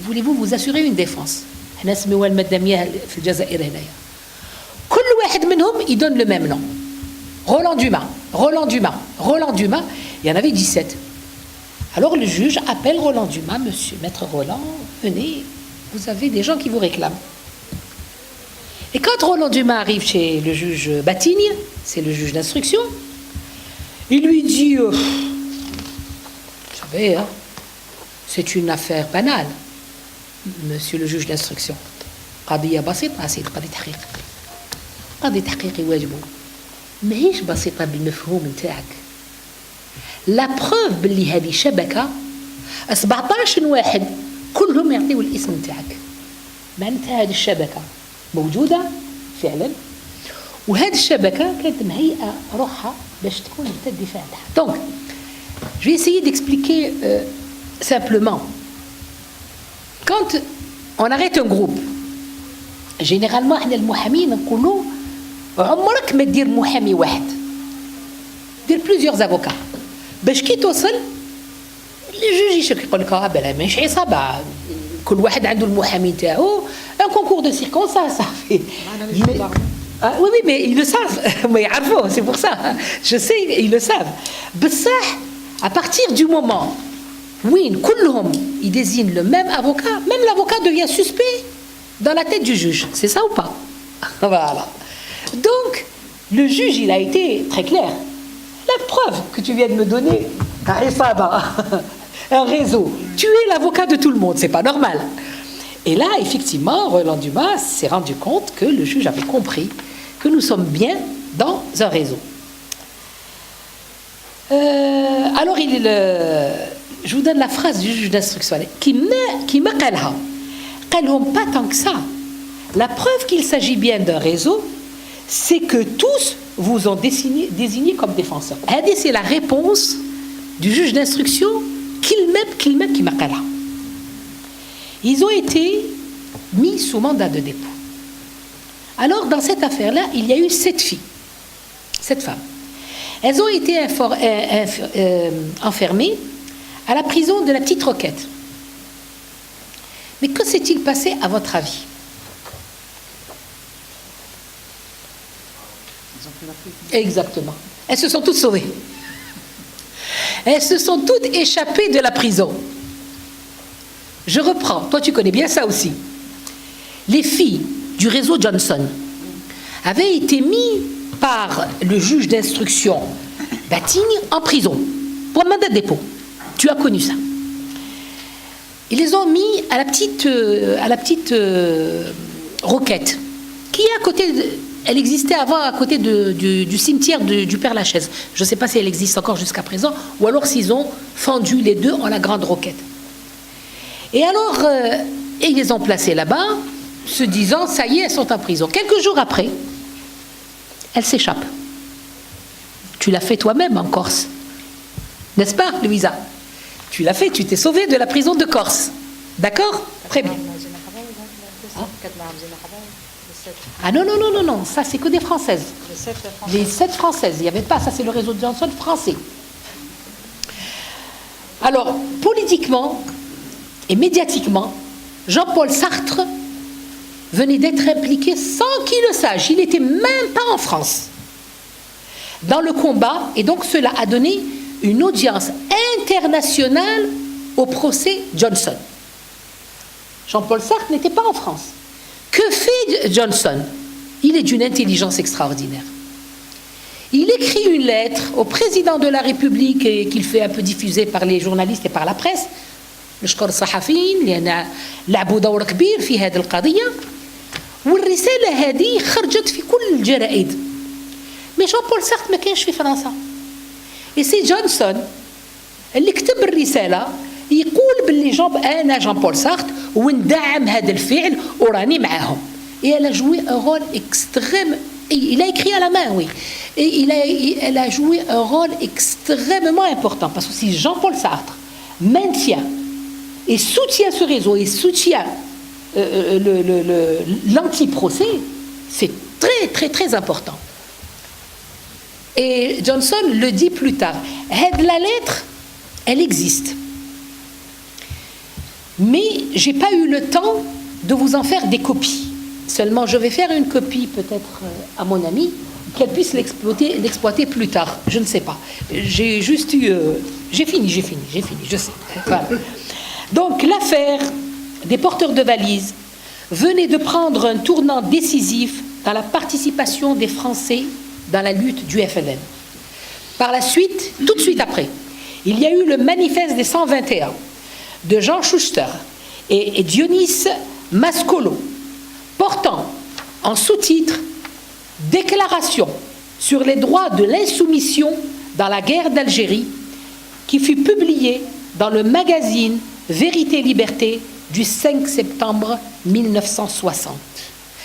voulez-vous vous assurer une défense? احنا نسميوها المداميه في الجزائر هنايا. كل واحد منهم il donne le même nom. Roland Dumas, Roland Dumas, Roland Dumas. Il y en avait 17. Alors le juge appelle Roland Dumas, monsieur, maître Roland, venez, vous avez des gens qui vous réclament. Et quand Roland Dumas arrive chez le juge Batigne, c'est le juge d'instruction, il lui dit, vous savez, hein, c'est une affaire banale, monsieur le juge d'instruction. قضية بسيطة سيد قضية تحقيق. قضية تحقيق يواجبه. ماهيش بسيطة بالمفهوم نتاعك. لا بروف باللي هذه شبكة 17 واحد كلهم يعطيوا الاسم نتاعك. معناتها هذه الشبكة موجودة فعلا وهذه الشبكة كانت مهيئة روحها باش تكون الدفاع تاعها. Donc, je vais essayer d'expliquer simplement. Quand on arrête un groupe, généralement احنا المحامين نقولوا عمرك ما تدير محامي واحد. دير plusieurs avocats. باش كي توصل الجوج يشك يقول لك بلا ماشي عصابه كل واحد عنده المحامي تاعو ان كونكور دو سيركونسانس صافي. Oui, oui, mais ils le savent. Mais يعرفوا, c'est pour ça. Je sais, ils le savent. بصح à partir du moment où كلهم ils désignent le même avocat, même l'avocat devient suspect dans la tête du juge. C'est ça ou pas? Voilà. Donc, le juge, il a été très clair. La preuve que tu viens de me donner, un réseau, tu es l'avocat de tout le monde, c'est pas normal. Et là, effectivement, Roland Dumas s'est rendu compte que le juge avait compris que nous sommes bien dans un réseau. Alors, je vous donne la phrase du juge d'instruction qui m'a قالهم pas tant que ça. La preuve qu'il s'agit bien d'un réseau, c'est que tous vous ont désigné comme défenseur. C'est la réponse du juge d'instruction qu'il m'a qui m'a. Ils ont été mis sous mandat de dépôt. Alors, dans cette affaire-là, il y a eu 7 filles, 7 femmes. Elles ont été enfermées à la prison de la Petite Roquette. Mais que s'est-il passé à votre avis? Exactement. Elles se sont toutes sauvées. Elles se sont toutes échappées de la prison. Je reprends. Toi, tu connais bien ça aussi. Les filles du réseau Johnson avaient été mises par le juge d'instruction Batigne en prison pour mandat de dépôt. Tu as connu ça. Ils les ont mis à la petite Roquette qui est à côté de... Elle existait avant à côté du cimetière du Père Lachaise. Je ne sais pas si elle existe encore jusqu'à présent, ou alors s'ils ont fendu les deux en la Grande Roquette. Et alors, ils les ont placées là-bas, se disant, ça y est, elles sont en prison. Quelques jours après, elles s'échappent. Tu l'as fait toi-même en Corse. N'est-ce pas, Louisa? Tu l'as fait, tu t'es sauvée de la prison de Corse. D'accord? Très bien. Ah non, non, non, non, non, ça c'est que des Françaises. Les 7 Françaises, il n'y avait pas, ça c'est le réseau de Johnson français. Alors, politiquement et médiatiquement, Jean-Paul Sartre venait d'être impliqué sans qu'il le sache, il n'était même pas en France, dans le combat, et donc cela a donné une audience internationale au procès Johnson. Jean-Paul Sartre n'était pas en France. Que fait Johnson? Il est d'une intelligence extraordinaire. Il écrit une lettre au président de la République et qu'il fait un peu diffuser par les journalistes et par la presse. نشكر الصحفيين لأن لعبوا دور كبير في هذه القضية والرسالة هذه خرجت في كل الجرائد. Mais Jean-Paul Sartre ما كانش في فرنسا. Et c'est Johnson اللي كتب الرسالة يقول باللي أنا Jean-Paul Sartre وندعم هذا الفعل وراني معاهم. Et elle a joué un rôle extrême. Il a écrit à la main, oui. Et elle a joué un rôle extrêmement important. Parce que si Jean-Paul Sartre maintient et soutient ce réseau et soutient l'anti-procès, c'est très, très, très important. Et Johnson le dit plus tard. La lettre, elle existe. Mais je n'ai pas eu le temps de vous en faire des copies. Seulement, je vais faire une copie peut-être à mon ami, qu'elle puisse l'exploiter plus tard. Je ne sais pas. J'ai juste eu... J'ai fini, je sais. Voilà. Donc, l'affaire des porteurs de valises venait de prendre un tournant décisif dans la participation des Français dans la lutte du FLN. Par la suite, tout de suite après, il y a eu le manifeste des 121 de Jean Schuster et Dionys Mascolo, portant en sous-titre « Déclaration sur les droits de l'insoumission dans la guerre d'Algérie » qui fut publié dans le magazine Vérité et Liberté du 5 septembre 1960.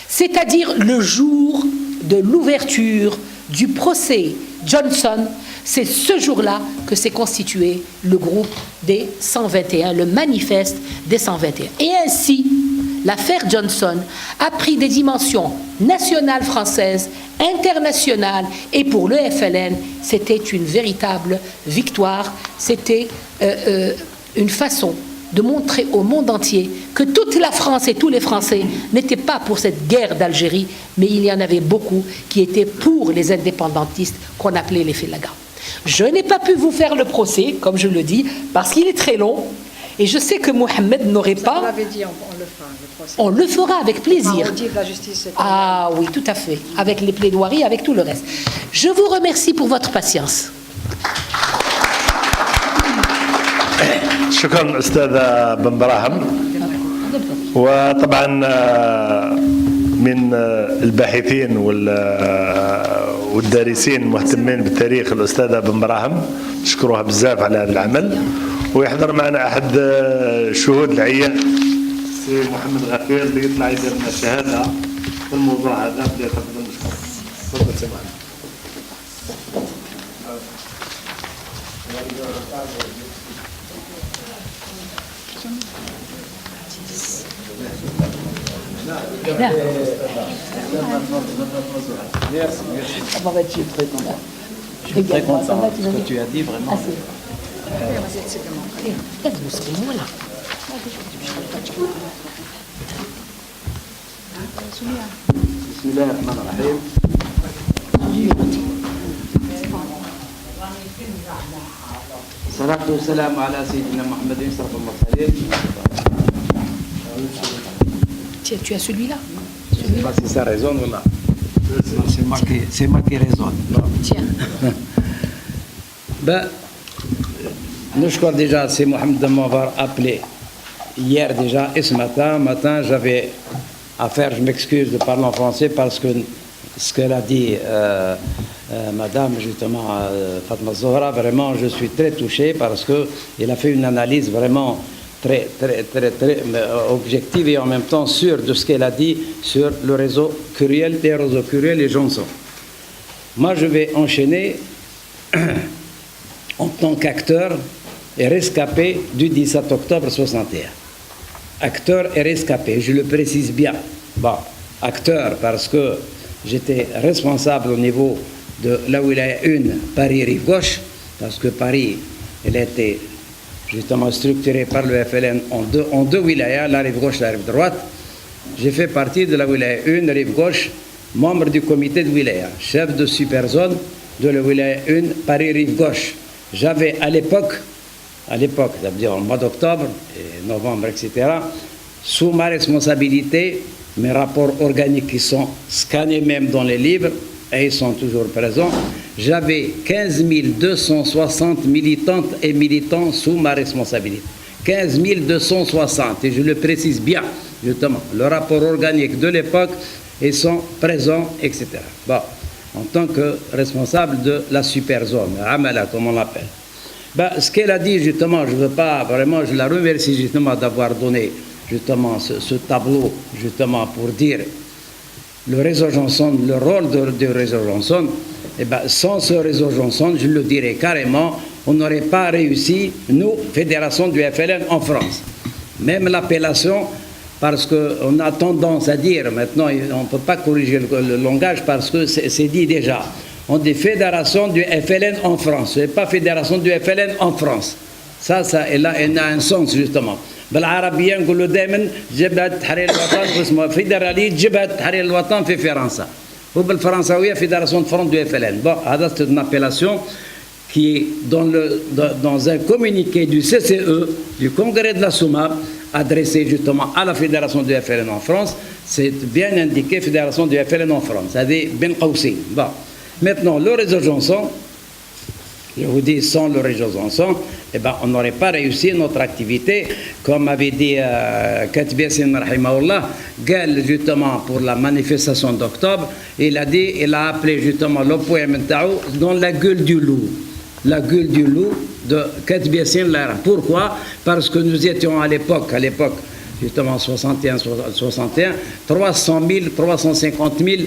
C'est-à-dire le jour de l'ouverture du procès Johnson. C'est ce jour-là que s'est constitué le groupe des 121, le manifeste des 121. Et ainsi, l'affaire Johnson a pris des dimensions nationales françaises, internationales, et pour le FLN, c'était une véritable victoire. C'était une façon de montrer au monde entier que toute la France et tous les Français n'étaient pas pour cette guerre d'Algérie, mais il y en avait beaucoup qui étaient pour les indépendantistes qu'on appelait les Félagas. Je n'ai pas pu vous faire le procès, comme je le dis, parce qu'il est très long. Et je sais que Mohamed n'aurait pas... On l'avait dit, on le fera, le procès. On le fera avec plaisir. La justice, ah oui, tout à fait. Avec les plaidoiries, avec tout le reste. Je vous remercie pour votre patience. شكرا أستاذة بن براهم. وطبعا من الباحثين والدارسين المهتمين بالتاريخ الأستاذة بن براهم، نشكروها بزاف على هذا العمل. ويحضر معنا أحد شهود العيان سي محمد غفير اللي يطلع يدير لنا شهادة في الموضوع هذا. بدي تفضل مشكور. تفضل سي محمد. Bien. Comment vas-tu? Je suis très content. Ce que tu as dit, vraiment. بسم الله الرحمن الرحيم. الصلاة والسلام على سيدنا محمد أشرف المرسلين. Tiens, tu as celui-là? Je ne sais pas si ça résonne ou non. C'est marqué résonne. Tiens. Ben, نشكر déjà c'est Mohamed de m'avoir appelé hier déjà et ce matin j'avais à faire, je m'excuse de parler en français parce que ce qu'elle a dit madame justement Fatma Zohra, vraiment je suis très touché parce qu'elle a fait une analyse vraiment très objective et en même temps sûre de ce qu'elle a dit sur le réseau Curiel, les réseaux Curiel et Johnson. Moi je vais enchaîner en tant qu'acteur et rescapé du 17 octobre 61. acteur et rescapé, je le précise bien. Bon, acteur parce que j'étais responsable au niveau de la Wilaya 1, Paris-Rive-Gauche, parce que Paris, elle a été justement structurée par le FLN en deux wilayas, la Rive-Gauche et la Rive-Droite. J'ai fait partie de la Wilaya 1, Rive-Gauche, membre du comité de Wilaya, chef de super-zone de la Wilaya 1, Paris-Rive-Gauche. J'avais à l'époque, ça veut dire en mois d'octobre et novembre, etc., sous ma responsabilité, mes rapports organiques qui sont scannés même dans les livres, et ils sont toujours présents, j'avais 15 260 militantes et militants sous ma responsabilité. 15 260, et je le précise bien, justement, le rapport organique de l'époque, ils sont présents, etc. Bon, en tant que responsable de la super-zone, Amala, comme on l'appelle. Ben, ce qu'elle a dit, justement, je ne veux pas, vraiment, je la remercie justement d'avoir donné, justement, ce tableau, justement, pour dire le réseau Johnson, le rôle du réseau Johnson. Eh ben, sans ce réseau Johnson, je le dirais carrément, on n'aurait pas réussi, nous, Fédération du FLN en France. Même l'appellation, parce qu'on a tendance à dire, maintenant, on ne peut pas corriger le langage parce que c'est dit déjà. On dit Fédération du FLN en France, ce n'est pas Fédération du FLN en France. Ça elle a un sens, justement. بالعربية نقولوا دائما جبهة تحرير الوطن اسمها فيدرالية جبهة تحرير الوطن في فرنسا وبالفرنساوية Fédération de France du FLN. Bon, c'est une appellation qui est dans un communiqué du CCE, du Congrès de la SOMAP, adressé justement à la Fédération du FLN en France, c'est bien indiqué Fédération du FLN en France. C'est Ben Qaoussi. Bon, maintenant le réseau Johnson, je vous dis, sans le réseau Johnson, eh ben, on n'aurait pas réussi notre activité. Comme avait dit Katib Yassine Rahimahullah, justement pour la manifestation d'octobre, il a appelé justement le poème Tao dans la gueule du loup. La gueule du loup de Katib Yassine. Pourquoi? Parce que nous étions à l'époque, justement 61, 300 000, 350 000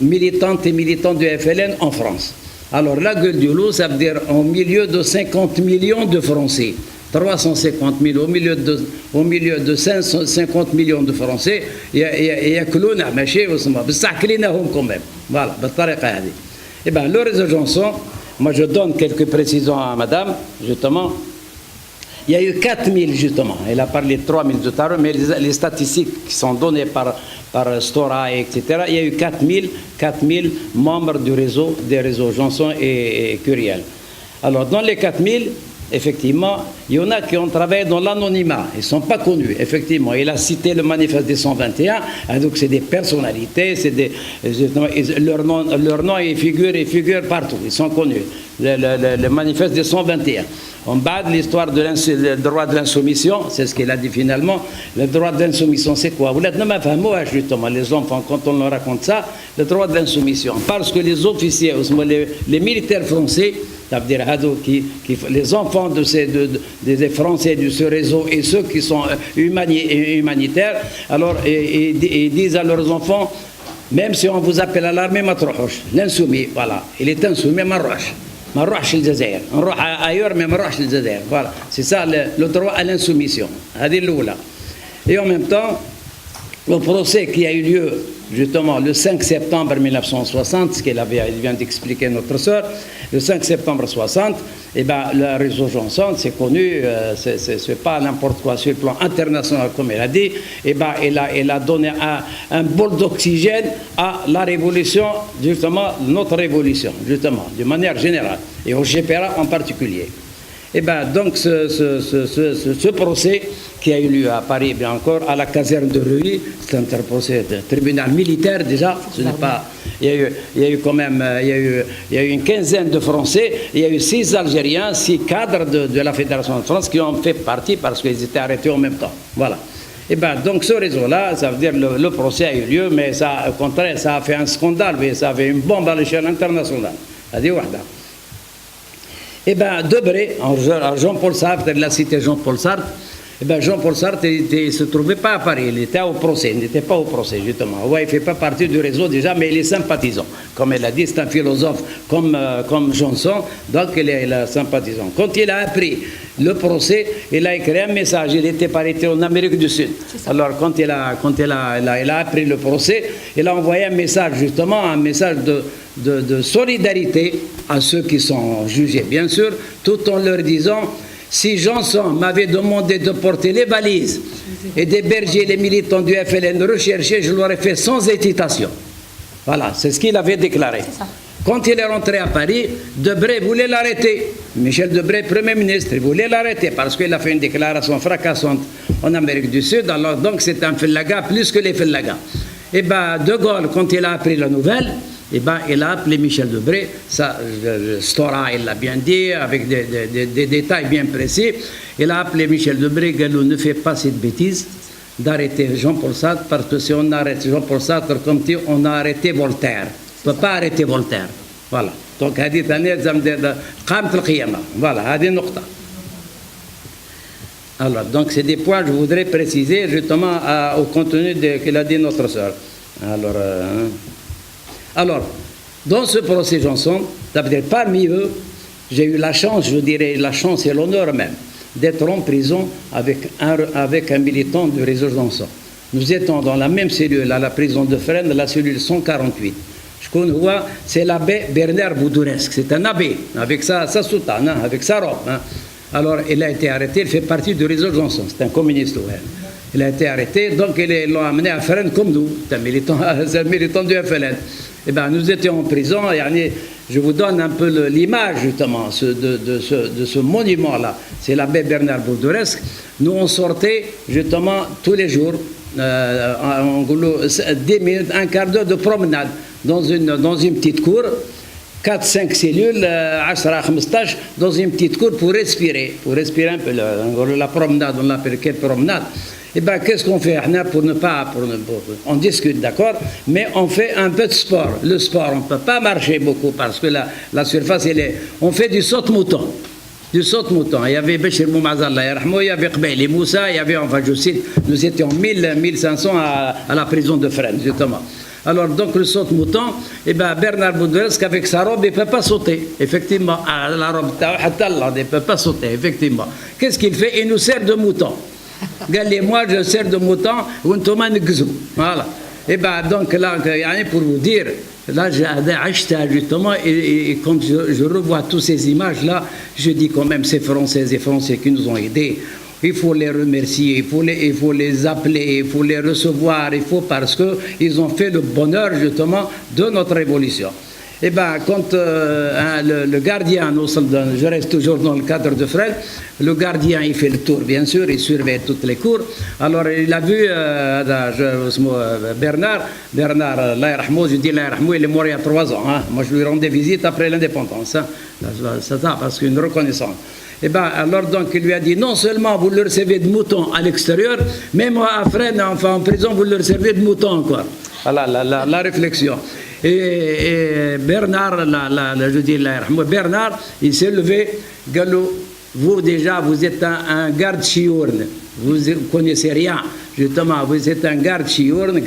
militantes et militants du FLN en France. Alors la gueule du loup, ça veut dire au milieu de 50 millions de Français, 350 000 au milieu de 550 millions de Français, يأكلونا ماشي بس أكلناهم quand même. Voilà, بالطريقة هذه. Eh bien, le réseau Johnson, moi je donne quelques précisions à madame, justement. Il y a eu 4000 justement, elle a parlé de 3000 tout à l'heure, mais les statistiques qui sont données par Stora, etc., il y a eu 4000 membres du réseau, des réseaux Johnson et Curiel. Alors dans les 4000, effectivement, il y en a qui ont travaillé dans l'anonymat, ils ne sont pas connus, effectivement. Il a cité le manifeste des 121, donc c'est des personnalités, leur nom il figure partout, ils sont connus, le manifeste des 121. En bas de l'histoire du droit de l'insoumission, c'est ce qu'il a dit finalement. Le droit de l'insoumission, c'est quoi? Vous l'avez justement, les enfants, quand on leur raconte ça, le droit de l'insoumission. Parce que les officiers, les militaires français, ça veut dire les enfants des Français de ce réseau et ceux qui sont humanitaires, alors ils disent à leurs enfants, même si on vous appelle à l'armée, l'insoumis, voilà, il est insoumis, marroche. ما نروحش للجزائر نروح ailleurs mais ما نروحش للجزائر voilà c'est ça le droit à l'insoumission هذه الأولى. Et en même temps le procès qui a eu lieu justement le 5 septembre 1960, ce qu'elle vient d'expliquer notre sœur, le 5 septembre 60, et ben le réseau Johnson, c'est connu, c'est pas n'importe quoi sur le plan international comme elle a dit, et ben elle a donné un bol d'oxygène à la révolution, justement notre révolution, justement, de manière générale, et au GPRA en particulier. Et ben donc ce procès qui a eu lieu à Paris, bien encore, à la caserne de Reuilly, c'est un procès de tribunal militaire déjà, ce n'est pas, il y a eu quand même, il y a eu une quinzaine de Français, il y a eu 6 Algériens, 6 cadres de la Fédération de France qui ont fait partie parce qu'ils étaient arrêtés en même temps, voilà. Et ben donc ce réseau-là, ça veut dire le procès a eu lieu, mais ça, au contraire, ça a fait un scandale, mais ça a fait une bombe à l'échelle internationale. C'est-à-dire, Eh bien, Debré, Jean-Paul Sartre, de la cité Jean-Paul Sartre, Eh bien, Jean-Paul Sartre ne se trouvait pas à Paris, il était au procès, il n'était pas au procès, justement. Ouais, il ne fait pas partie du réseau déjà, mais il est sympathisant. Comme elle a dit, c'est un philosophe comme Johnson, donc il est sympathisant. Quand il a appris le procès, il a écrit un message, il était arrêté en Amérique du Sud. Alors, quand il a appris le procès, il a envoyé un message, justement, un message de solidarité à ceux qui sont jugés, bien sûr, tout en leur disant: si Johnson m'avait demandé de porter les valises et d'héberger les militants du FLN recherchés, je l'aurais fait sans hésitation. Voilà, c'est ce qu'il avait déclaré. Quand il est rentré à Paris, Debré voulait l'arrêter. Michel Debré, Premier ministre, il voulait l'arrêter parce qu'il a fait une déclaration fracassante en Amérique du Sud. Alors donc c'est un fellaga plus que les fellagas. Et bien De Gaulle, quand il a appris la nouvelle, eh ben, il a appelé Michel Debré, ça, Stora, il l'a bien dit, avec des détails bien précis. Il a appelé Michel Debré, Gallo, ne fait pas cette bêtise d'arrêter Jean-Paul Sartre, parce que si on arrête Jean-Paul Sartre, comme dit, on a arrêté Voltaire. On ne peut pas arrêter Voltaire. Voilà. Donc, voilà, alors, donc c'est des points que je voudrais préciser justement au contenu qu'il a dit notre sœur. Alors, dans ce procès Johnson, parmi eux, j'ai eu la chance, je dirais la chance et l'honneur même, d'être en prison avec un militant du réseau Johnson. Nous étions dans la même cellule à la prison de Fresnes, la cellule 148. Ce qu'on voit, c'est l'abbé Bernard Boudouresque. C'est un abbé, avec sa soutane, avec sa robe. Hein. Alors, il a été arrêté, il fait partie du réseau Johnson, c'est un communiste. Ouais. Il a été arrêté, donc ils l'ont amené à Fresnes comme nous, c'est un militant du FLN. Eh bien, nous étions en prison, et je vous donne un peu l'image, justement, de ce monument-là. C'est l'abbé Bernard Boudouresque. Nous, on sortait, justement, tous les jours, 10 minutes, un quart d'heure de promenade dans une petite cour, 4-5 cellules, 10-15, dans une petite cour pour respirer un peu la promenade, on l'appelle quelle promenade. Eh bien, qu'est-ce qu'on fait on discute, d'accord, mais on fait un peu de sport. Le sport, on ne peut pas marcher beaucoup parce que la surface, on fait du saute-mouton. Du saute-mouton. Il y avait Béchir Moumazallah, il y avait Qbeili Moussa, il y avait, enfin, je cite, nous étions 1500 à la prison de Fresnes, justement. Alors, donc, le saute-mouton, eh bien, Bernard Boudouresque, avec sa robe, il ne peut pas sauter, effectivement. La robe, il ne peut pas sauter, effectivement. Qu'est-ce qu'il fait? Il nous sert de mouton. Regardez, moi, je sers de mouton, voilà. Et bien, donc, là, pour vous dire, là, j'ai acheté, justement, et quand je revois toutes ces images-là, je dis quand même, ces Françaises et Français qui nous ont aidés, il faut les remercier, il faut les appeler, il faut les recevoir, parce qu'ils ont fait le bonheur, justement, de notre révolution. Eh bien, quand le gardien, je reste toujours dans le cadre de Fresnes, le gardien, il fait le tour, bien sûr, il surveille toutes les cours. Alors, il a vu Bernard, je dis il est mort il y a 3 ans. Hein. Moi, je lui rendais visite après l'indépendance. Hein. C'est ça, parce qu'une reconnaissance. Eh bien, alors, donc, il lui a dit, non seulement vous leur servez de mouton à l'extérieur, mais moi, à Fresnes, enfin, en prison, vous leur servez de mouton encore. Voilà, la réflexion. Et Bernard, je dis Bernard, il s'est levé, Gallo, vous déjà, vous êtes un garde chiourne, vous ne connaissez rien, justement, vous êtes un garde chiourne,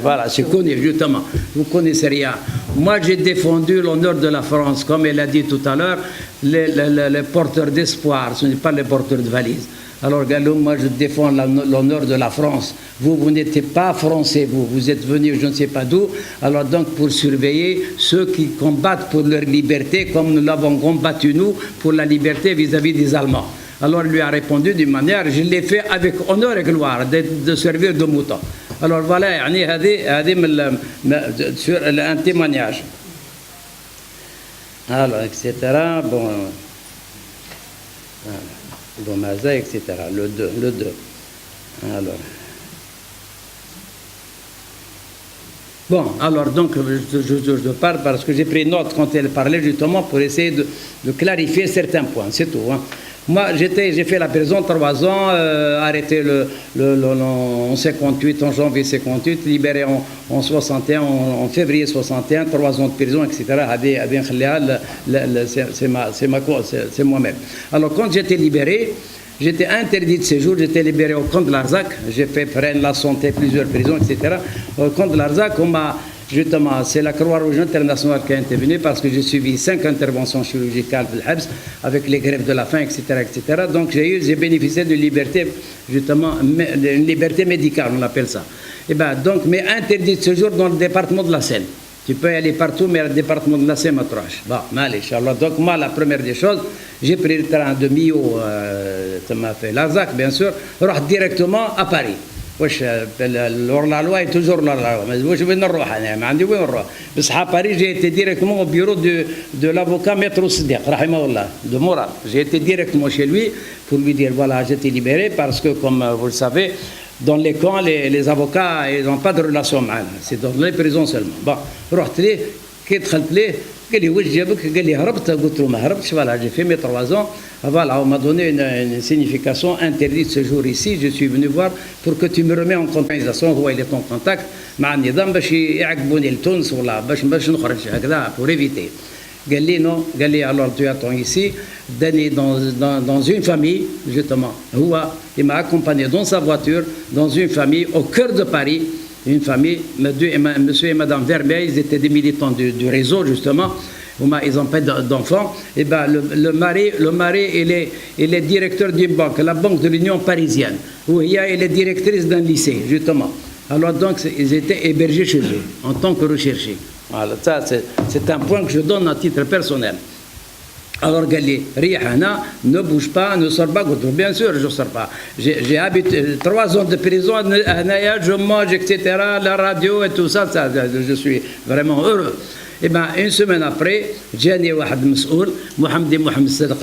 voilà, c'est connu, justement, vous ne connaissez rien. Moi, j'ai défendu l'honneur de la France, comme elle a dit tout à l'heure, les porteurs d'espoir, ce n'est pas les porteurs de valises. Alors, Gallo, moi, je défends l'honneur de la France. Vous n'étiez pas français, vous êtes venus je ne sais pas d'où. Alors, donc, pour surveiller ceux qui combattent pour leur liberté, comme nous l'avons combattu, nous, pour la liberté vis-à-vis des Allemands. Alors, il lui a répondu d'une manière, je l'ai fait avec honneur et gloire, de servir de mouton. Alors, voilà, sur un témoignage. Alors, etc. Bon. Voilà. Gomaza, etc. Le 2. Alors. Bon, alors donc, je parle parce que j'ai pris note quand elle parlait justement pour essayer de clarifier certains points, c'est tout. Hein. Moi, j'ai fait la prison 3 ans, arrêté en 58, en janvier 58, libéré en 61, en février 61, 3 ans de prison, etc. C'est moi-même. Alors, quand j'étais libéré, J'étais interdit de séjour, j'étais libéré au camp de Larzac. J'ai fait Fresnes, La Santé, plusieurs prisons, etc. Au camp de Larzac, on m'a justement, c'est la Croix-Rouge internationale qui a intervenu parce que j'ai suivi 5 interventions chirurgicales de l'Habs avec les grèves de la faim, etc., etc. Donc j'ai bénéficié d'une liberté, justement, une liberté médicale, on appelle ça. Et ben donc, mais interdit de séjour dans le département de la Seine. Tu peux aller partout, mais le département de la Seine m'attrache. Bon, allez, Inch'Allah. Donc moi, la première des choses, j'ai pris le train de Millau, ça m'a fait Larzac, bien sûr, directement à Paris. La loi est toujours la loi. Mais je vais à Paris, j'ai été directement au bureau de l'avocat Maître Siddiq, de Mourad. J'ai été directement chez lui pour lui dire, voilà, j'ai été libéré parce que, comme vous le savez, dans les camps, les avocats, ils n'ont pas de relation معنا. C'est dans les prisons seulement. Bon, رحت ليه كي دخلت ليه قال لي واش جابك قال لي هربت قلت له ما هربتش voilà j'ai fait mes 3 ans voilà on m'a donné une signification interdit de séjour ici je suis venu voir pour que tu me remets en contact هو il est en contact مع النظام باش يعقبوني لتونس ولا باش نخرج هكذا pour éviter قال لي non قال لي alors tu attends ici donné dans une famille justement il m'a accompagné dans sa voiture dans une famille au cœur de Paris. Une famille, monsieur et madame Vermeil, ils étaient des militants du réseau, justement. Ils n'ont pas d'enfants. Et ben, le mari il est directeur d'une banque, la banque de l'Union parisienne, où il est directrice d'un lycée, justement. Alors, donc, ils étaient hébergés chez eux, en tant que recherchés. Voilà, ça, c'est un point que je donne à titre personnel. Alors, Gali, Rihana, ne bouge pas, ne sort pas. Bien sûr, je ne sors pas. J'ai habité 3 ans de prison, je mange, etc., la radio et tout ça, je suis vraiment heureux. Et bien, une semaine après, Jani Wahad Moussoul, Mohamed Sadiq,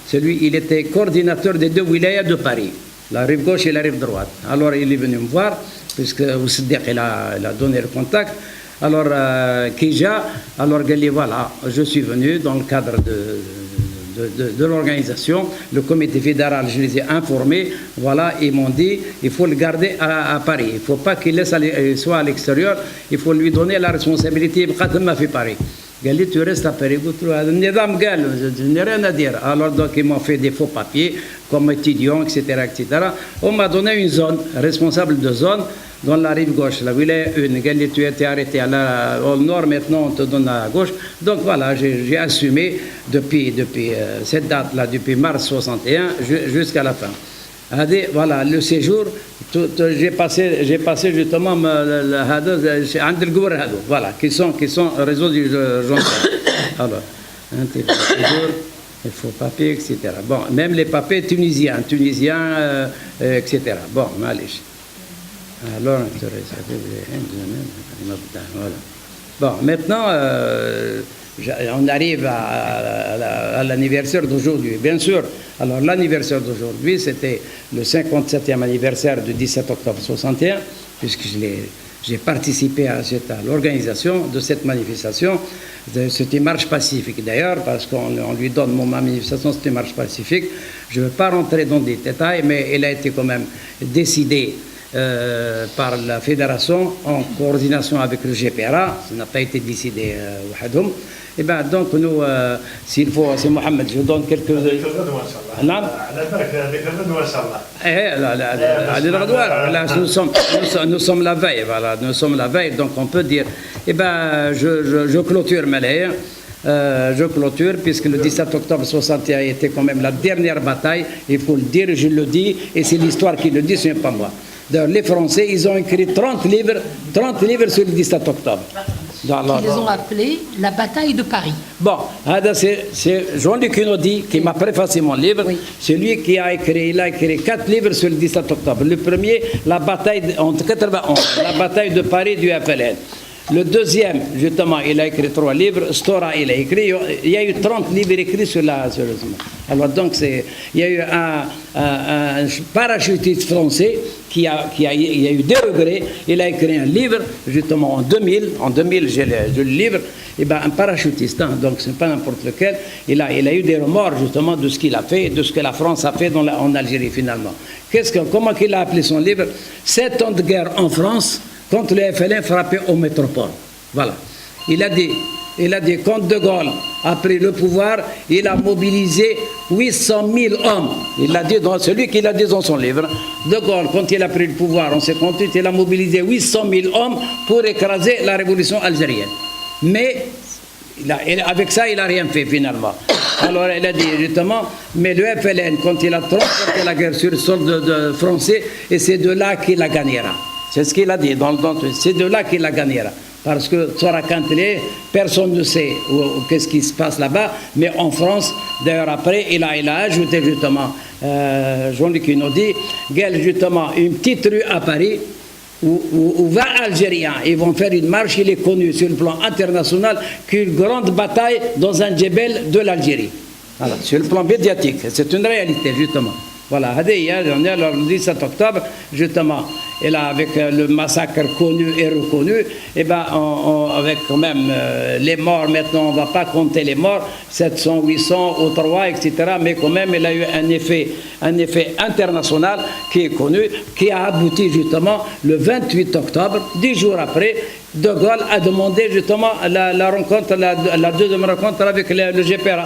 celui, il était coordinateur des 2 wilayas de Paris, la rive gauche et la rive droite. Alors, il est venu me voir, puisque Sadiq, il a donné le contact. Alors, Kija, alors voilà, je suis venu dans le cadre de l'organisation, le comité fédéral, je les ai informés, voilà, ils m'ont dit, il faut le garder à Paris, il ne faut pas qu'il soit à l'extérieur, il faut lui donner la responsabilité, il m'a fait Paris. قال لي tu restes à Paris, النظام قال je n'ai rien à dire. Alors donc ils m'ont fait des faux papiers comme étudiant, etc., etc. On m'a donné une zone, responsable de zone dans la rive gauche, la wilaya 1. قال لي tu as été arrêté au nord, maintenant on te donne à gauche. Donc voilà, j'ai assumé depuis cette date-là, depuis mars 61 jusqu'à la fin. Voilà, le séjour, j'ai passé justement voilà, qui sont réseau du journal. Alors, séjour, il faut papier, etc. Bon, même les papiers tunisiens, etc. Bon, معليش. Alors, voilà. Bon, maintenant, on arrive à l'anniversaire d'aujourd'hui, bien sûr. Alors l'anniversaire d'aujourd'hui, c'était le 57e anniversaire du 17 octobre 61, puisque j'ai participé à l'organisation de cette manifestation. C'était une marche pacifique d'ailleurs, parce qu'on lui donne ma manifestation, c'était une marche pacifique. Je ne veux pas rentrer dans des détails, mais elle a été quand même décidée par la fédération en coordination avec le GPRA, ça n'a pas été décidé وحدهم. Et bien donc nous, s'il faut, c'est Mohamed, je donne quelques... Non. Nous sommes la veille, voilà, nous sommes la veille, donc on peut dire, eh ben je clôture Malaya. Je clôture, puisque le 17 octobre 61 était quand même la dernière bataille, il faut le dire, je le dis, et c'est l'histoire qui le dit, ce n'est pas moi. D'ailleurs, les Français, ils ont écrit 30 livres sur le 17 octobre. Ils les ont appelés la bataille de Paris. Bon, c'est Jean-Luc Hinaudi qui m'a préfacé mon livre. Oui. C'est lui qui a écrit, 4 livres sur le 17 octobre. Le premier, la bataille en 91, la bataille de Paris du FLN. Le deuxième, justement, il a écrit 3 livres. Stora, il a écrit. Il y a eu 30 livres écrits sur la. Alors donc, il y a eu un parachutiste français il y a eu des regrets. Il a écrit un livre, justement, en 2000. En 2000, j'ai le livre. Et ben, un parachutiste, hein, donc ce n'est pas n'importe lequel. Il a eu des remords, justement, de ce qu'il a fait, de ce que la France a fait en Algérie, finalement. Comment il a appelé son livre? 7 ans de guerre en France contre le FLN frappé aux métropoles. Voilà. Il a dit, il a dit, quand De Gaulle a pris le pouvoir, il a mobilisé 800 000 hommes. Il l'a dit dans celui qu'il a dit dans son livre. De Gaulle, quand il a pris le pouvoir en 58, il a mobilisé 800 000 hommes pour écraser la révolution algérienne. Mais avec ça, il n'a rien fait finalement. Alors elle a dit justement, mais le FLN, quand il a transporté la guerre sur le sol français, et c'est de là qu'il la gagnera. C'est ce qu'il a dit dans le c'est de là qu'il la gagnera. Parce que Tsarakantlé, personne ne sait qu'est-ce qui se passe là-bas, mais en France, d'ailleurs après, il a ajouté justement, Jean-Luc Inaudi, justement une petite rue à Paris, où 20 Algériens, ils vont faire une marche, il est connu sur le plan international qu'une grande bataille dans un djebel de l'Algérie. Voilà, sur le plan médiatique, c'est une réalité justement. Voilà, le 17 octobre, justement, et là, avec le massacre connu et reconnu, et ben, avec quand même les morts, maintenant, on ne va pas compter les morts, 700, 800, au 3, etc., mais quand même, il a eu un effet international qui est connu, qui a abouti justement le 28 octobre, 10 jours après, De Gaulle a demandé justement la rencontre, la deuxième rencontre avec le GPRA.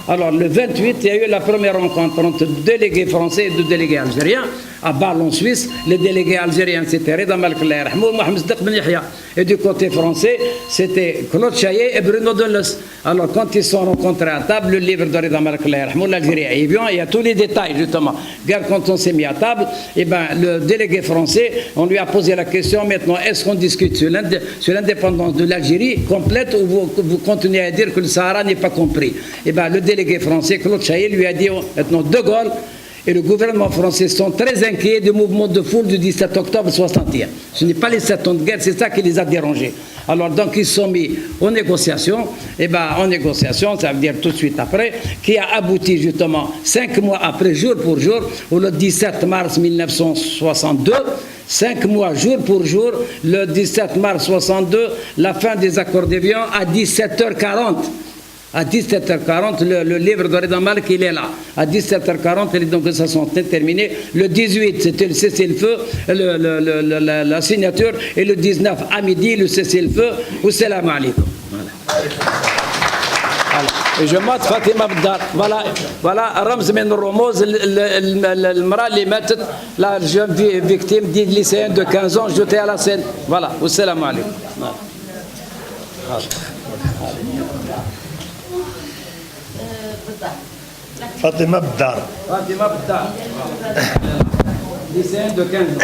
Alors, le 28, il y a eu la première rencontre entre délégués français et deux délégués algériens. À Bâle, en Suisse, les délégués algériens, c'était Reda Malek Rahmou, Mohamed Sdek Ben Yahya. Et du côté français, c'était Claude Chaillet et Bruno Deleuze. Alors, quand ils sont rencontrés à table, le livre de Reda Malek Rahmou, l'Algérie est bien, il y a tous les détails, justement. Regarde, quand on s'est mis à table, eh ben, le délégué français, on lui a posé la question, maintenant, est-ce qu'on discute sur l'indépendance de l'Algérie complète ou vous continuez à dire que le Sahara n'est pas compris? Eh ben, le délégué français, Claude Chaillet, lui a dit, maintenant, De Gaulle et le gouvernement français sont très inquiets du mouvement de foule du 17 octobre 61. Ce n'est pas les 7 ans de guerre, c'est ça qui les a dérangés. Alors donc ils se sont mis aux négociations, et ben en négociation, ça veut dire tout de suite après, qui a abouti justement 5 mois après, jour pour jour, au le 17 mars 1962, 5 mois jour pour jour, le 17 mars 62, la fin des accords d'Évian à 17h40. À 17h40, le livre de Reda Malek, il est là. À 17h40, les négociations sont terminées. Le 18, c'était le cessez-le-feu, la signature. Et le 19, à midi, le cessez-le-feu. Salam alaikum. Et je montre Fatima Bdar. Voilà, Ramz min Romoz, le اللي ماتت, la jeune victime, 10 lycéenne de 15 ans, jetée à la Seine. Voilà, salam alaikum. فاطمة بالدار. فاطمة بالدار. lycéenne de 15 ans.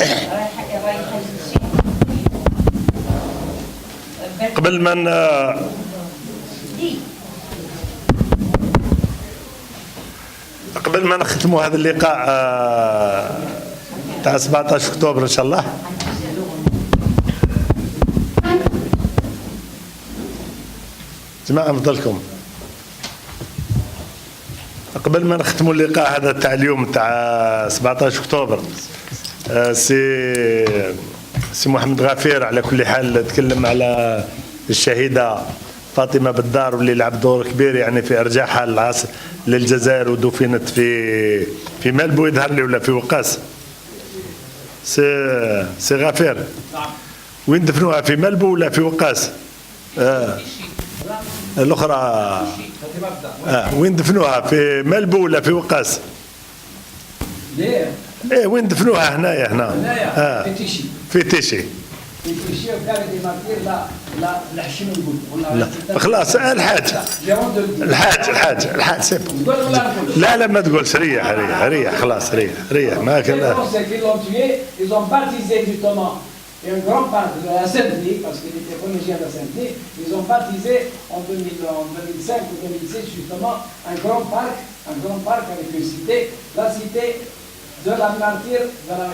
قبل ما نختموا هذا اللقاء تاع 17 اكتوبر ان شاء الله، جماعة نفضلكم قبل ما نختموا اللقاء هذا تاع اليوم تاع 17 اكتوبر، سي محمد غفير على كل حال تكلم على الشهيدة فاطمة بالدار واللي لعب دور كبير يعني في ارجاعها للجزائر ودفنت في ملبو، يظهر لي ولا في وقاص. سي غفير، وين دفنوها، في ملبو ولا في وقاص؟ الاخرى وين دفنوها، في ملبو ولا في وقاص؟ ايه وين دفنوها؟ هنايا هنا في تيشي. في تيشي. في تيشي وكانت ماركير لا الحشيم لا خلاص الحاج سيب. لا ما تقولش، ريح خلاص ريح ما كان. Ils ont baptisé justement un grand parc de la Sainte-Denis, parce qu'il était collégien de la Sainte-Denis, ils ont baptisé en 2005 ou 2006 justement un grand parc avec une cité, la cité de la martyre,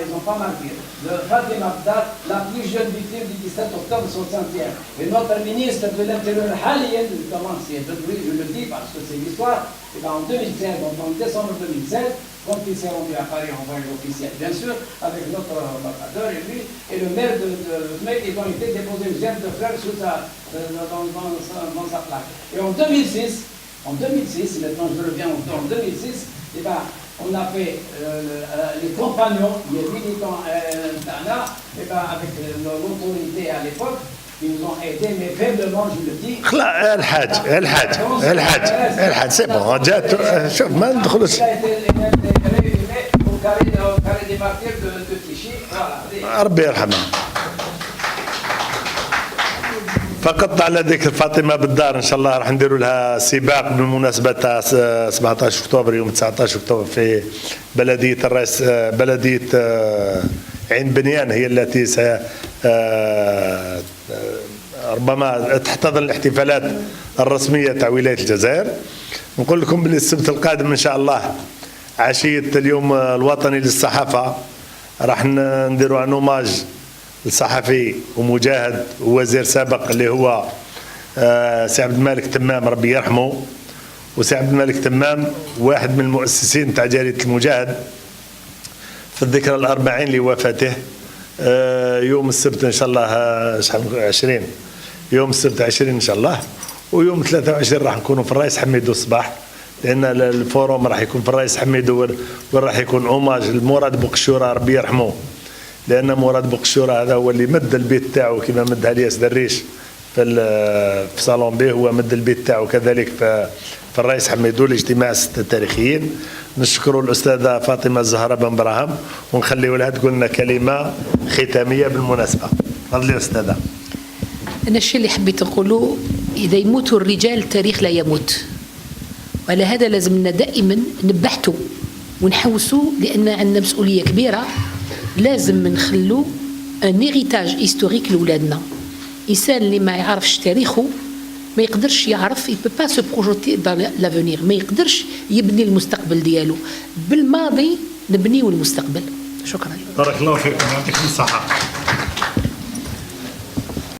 ils n'ont pas martyr, de Fatima Bdar, la plus jeune victime du 17 octobre 61. Et notre ministre de l'Intérieur, Halien, justement, c'est de lui, je le dis parce que c'est l'histoire, et bien en 2016, en décembre 2016, quand il s'est rendu à Paris en voyage officiel, bien sûr, avec notre ambassadeur et lui, et le maire de mec, ils ont été déposés une gerbe de fleurs dans sa plaque. Et en 2006, maintenant je reviens en 2006, et ben, on a fait les compagnons, les militants Tana, et ben, avec l'autorité à l'époque, qui nous ont aidés, mais faiblement, je le dis. خلا الحاج سي بون جات شوف ما ندخلوش. Il a été résumé au carré des martyrs de Clichy. Voilà. ربي يرحمها. فقط على ذكر فاطمه بالدار ان شاء الله راح نديروا لها سباق بالمناسبه تاع 17 اكتوبر يوم 19 اكتوبر في بلديه الرئيس بلديه عين بنيان هي التي ربما تحتضن الاحتفالات الرسميه تاع ولايه الجزائر. نقول لكم باللي السبت القادم ان شاء الله عشيه اليوم الوطني للصحافه راح نديروا ان اوماج الصحفي ومجاهد ووزير سابق اللي هو سي عبد الملك تمام ربي يرحمه. وسي عبد الملك تمام واحد من المؤسسين تاع جريدة المجاهد في الذكرى الأربعين لوفاته يوم السبت إن شاء الله 20 يوم السبت 20 إن شاء الله. ويوم 23 راح نكونوا في الرئيس حميدو الصباح لأن الفوروم راح يكون في الرئيس حميدو وراح يكون اوماج لمراد بوقشورة ربي يرحمه. لأن مراد بوقشورة هذا هو اللي مد البيت تاعو كما مدها الياس دريش في صالون بيه هو مد البيت تاعو كذلك في الرئيس حميدو الاجتماع الستة التاريخيين. نشكروا الأستاذة فاطمة الزهراء بن براهم ونخليوا لها تقول لنا كلمة ختامية بالمناسبة. تفضلي أستاذة. أنا الشيء اللي حبيت نقوله إذا يموت الرجال التاريخ لا يموت. وعلى هذا لازمنا دائما نبحثوا ونحوسوا لأن عندنا مسؤولية كبيرة. لازم نخلو ان هيريتاج هيستوريك لولادنا. انسان اللي ما يعرفش تاريخه ما يقدرش يعرف يبو با سو بروجيتي دان لافونير ما يقدرش يبني المستقبل ديالو. بالماضي نبنيو المستقبل. شكرا. بارك الله فيكم يعطيكم الصحة.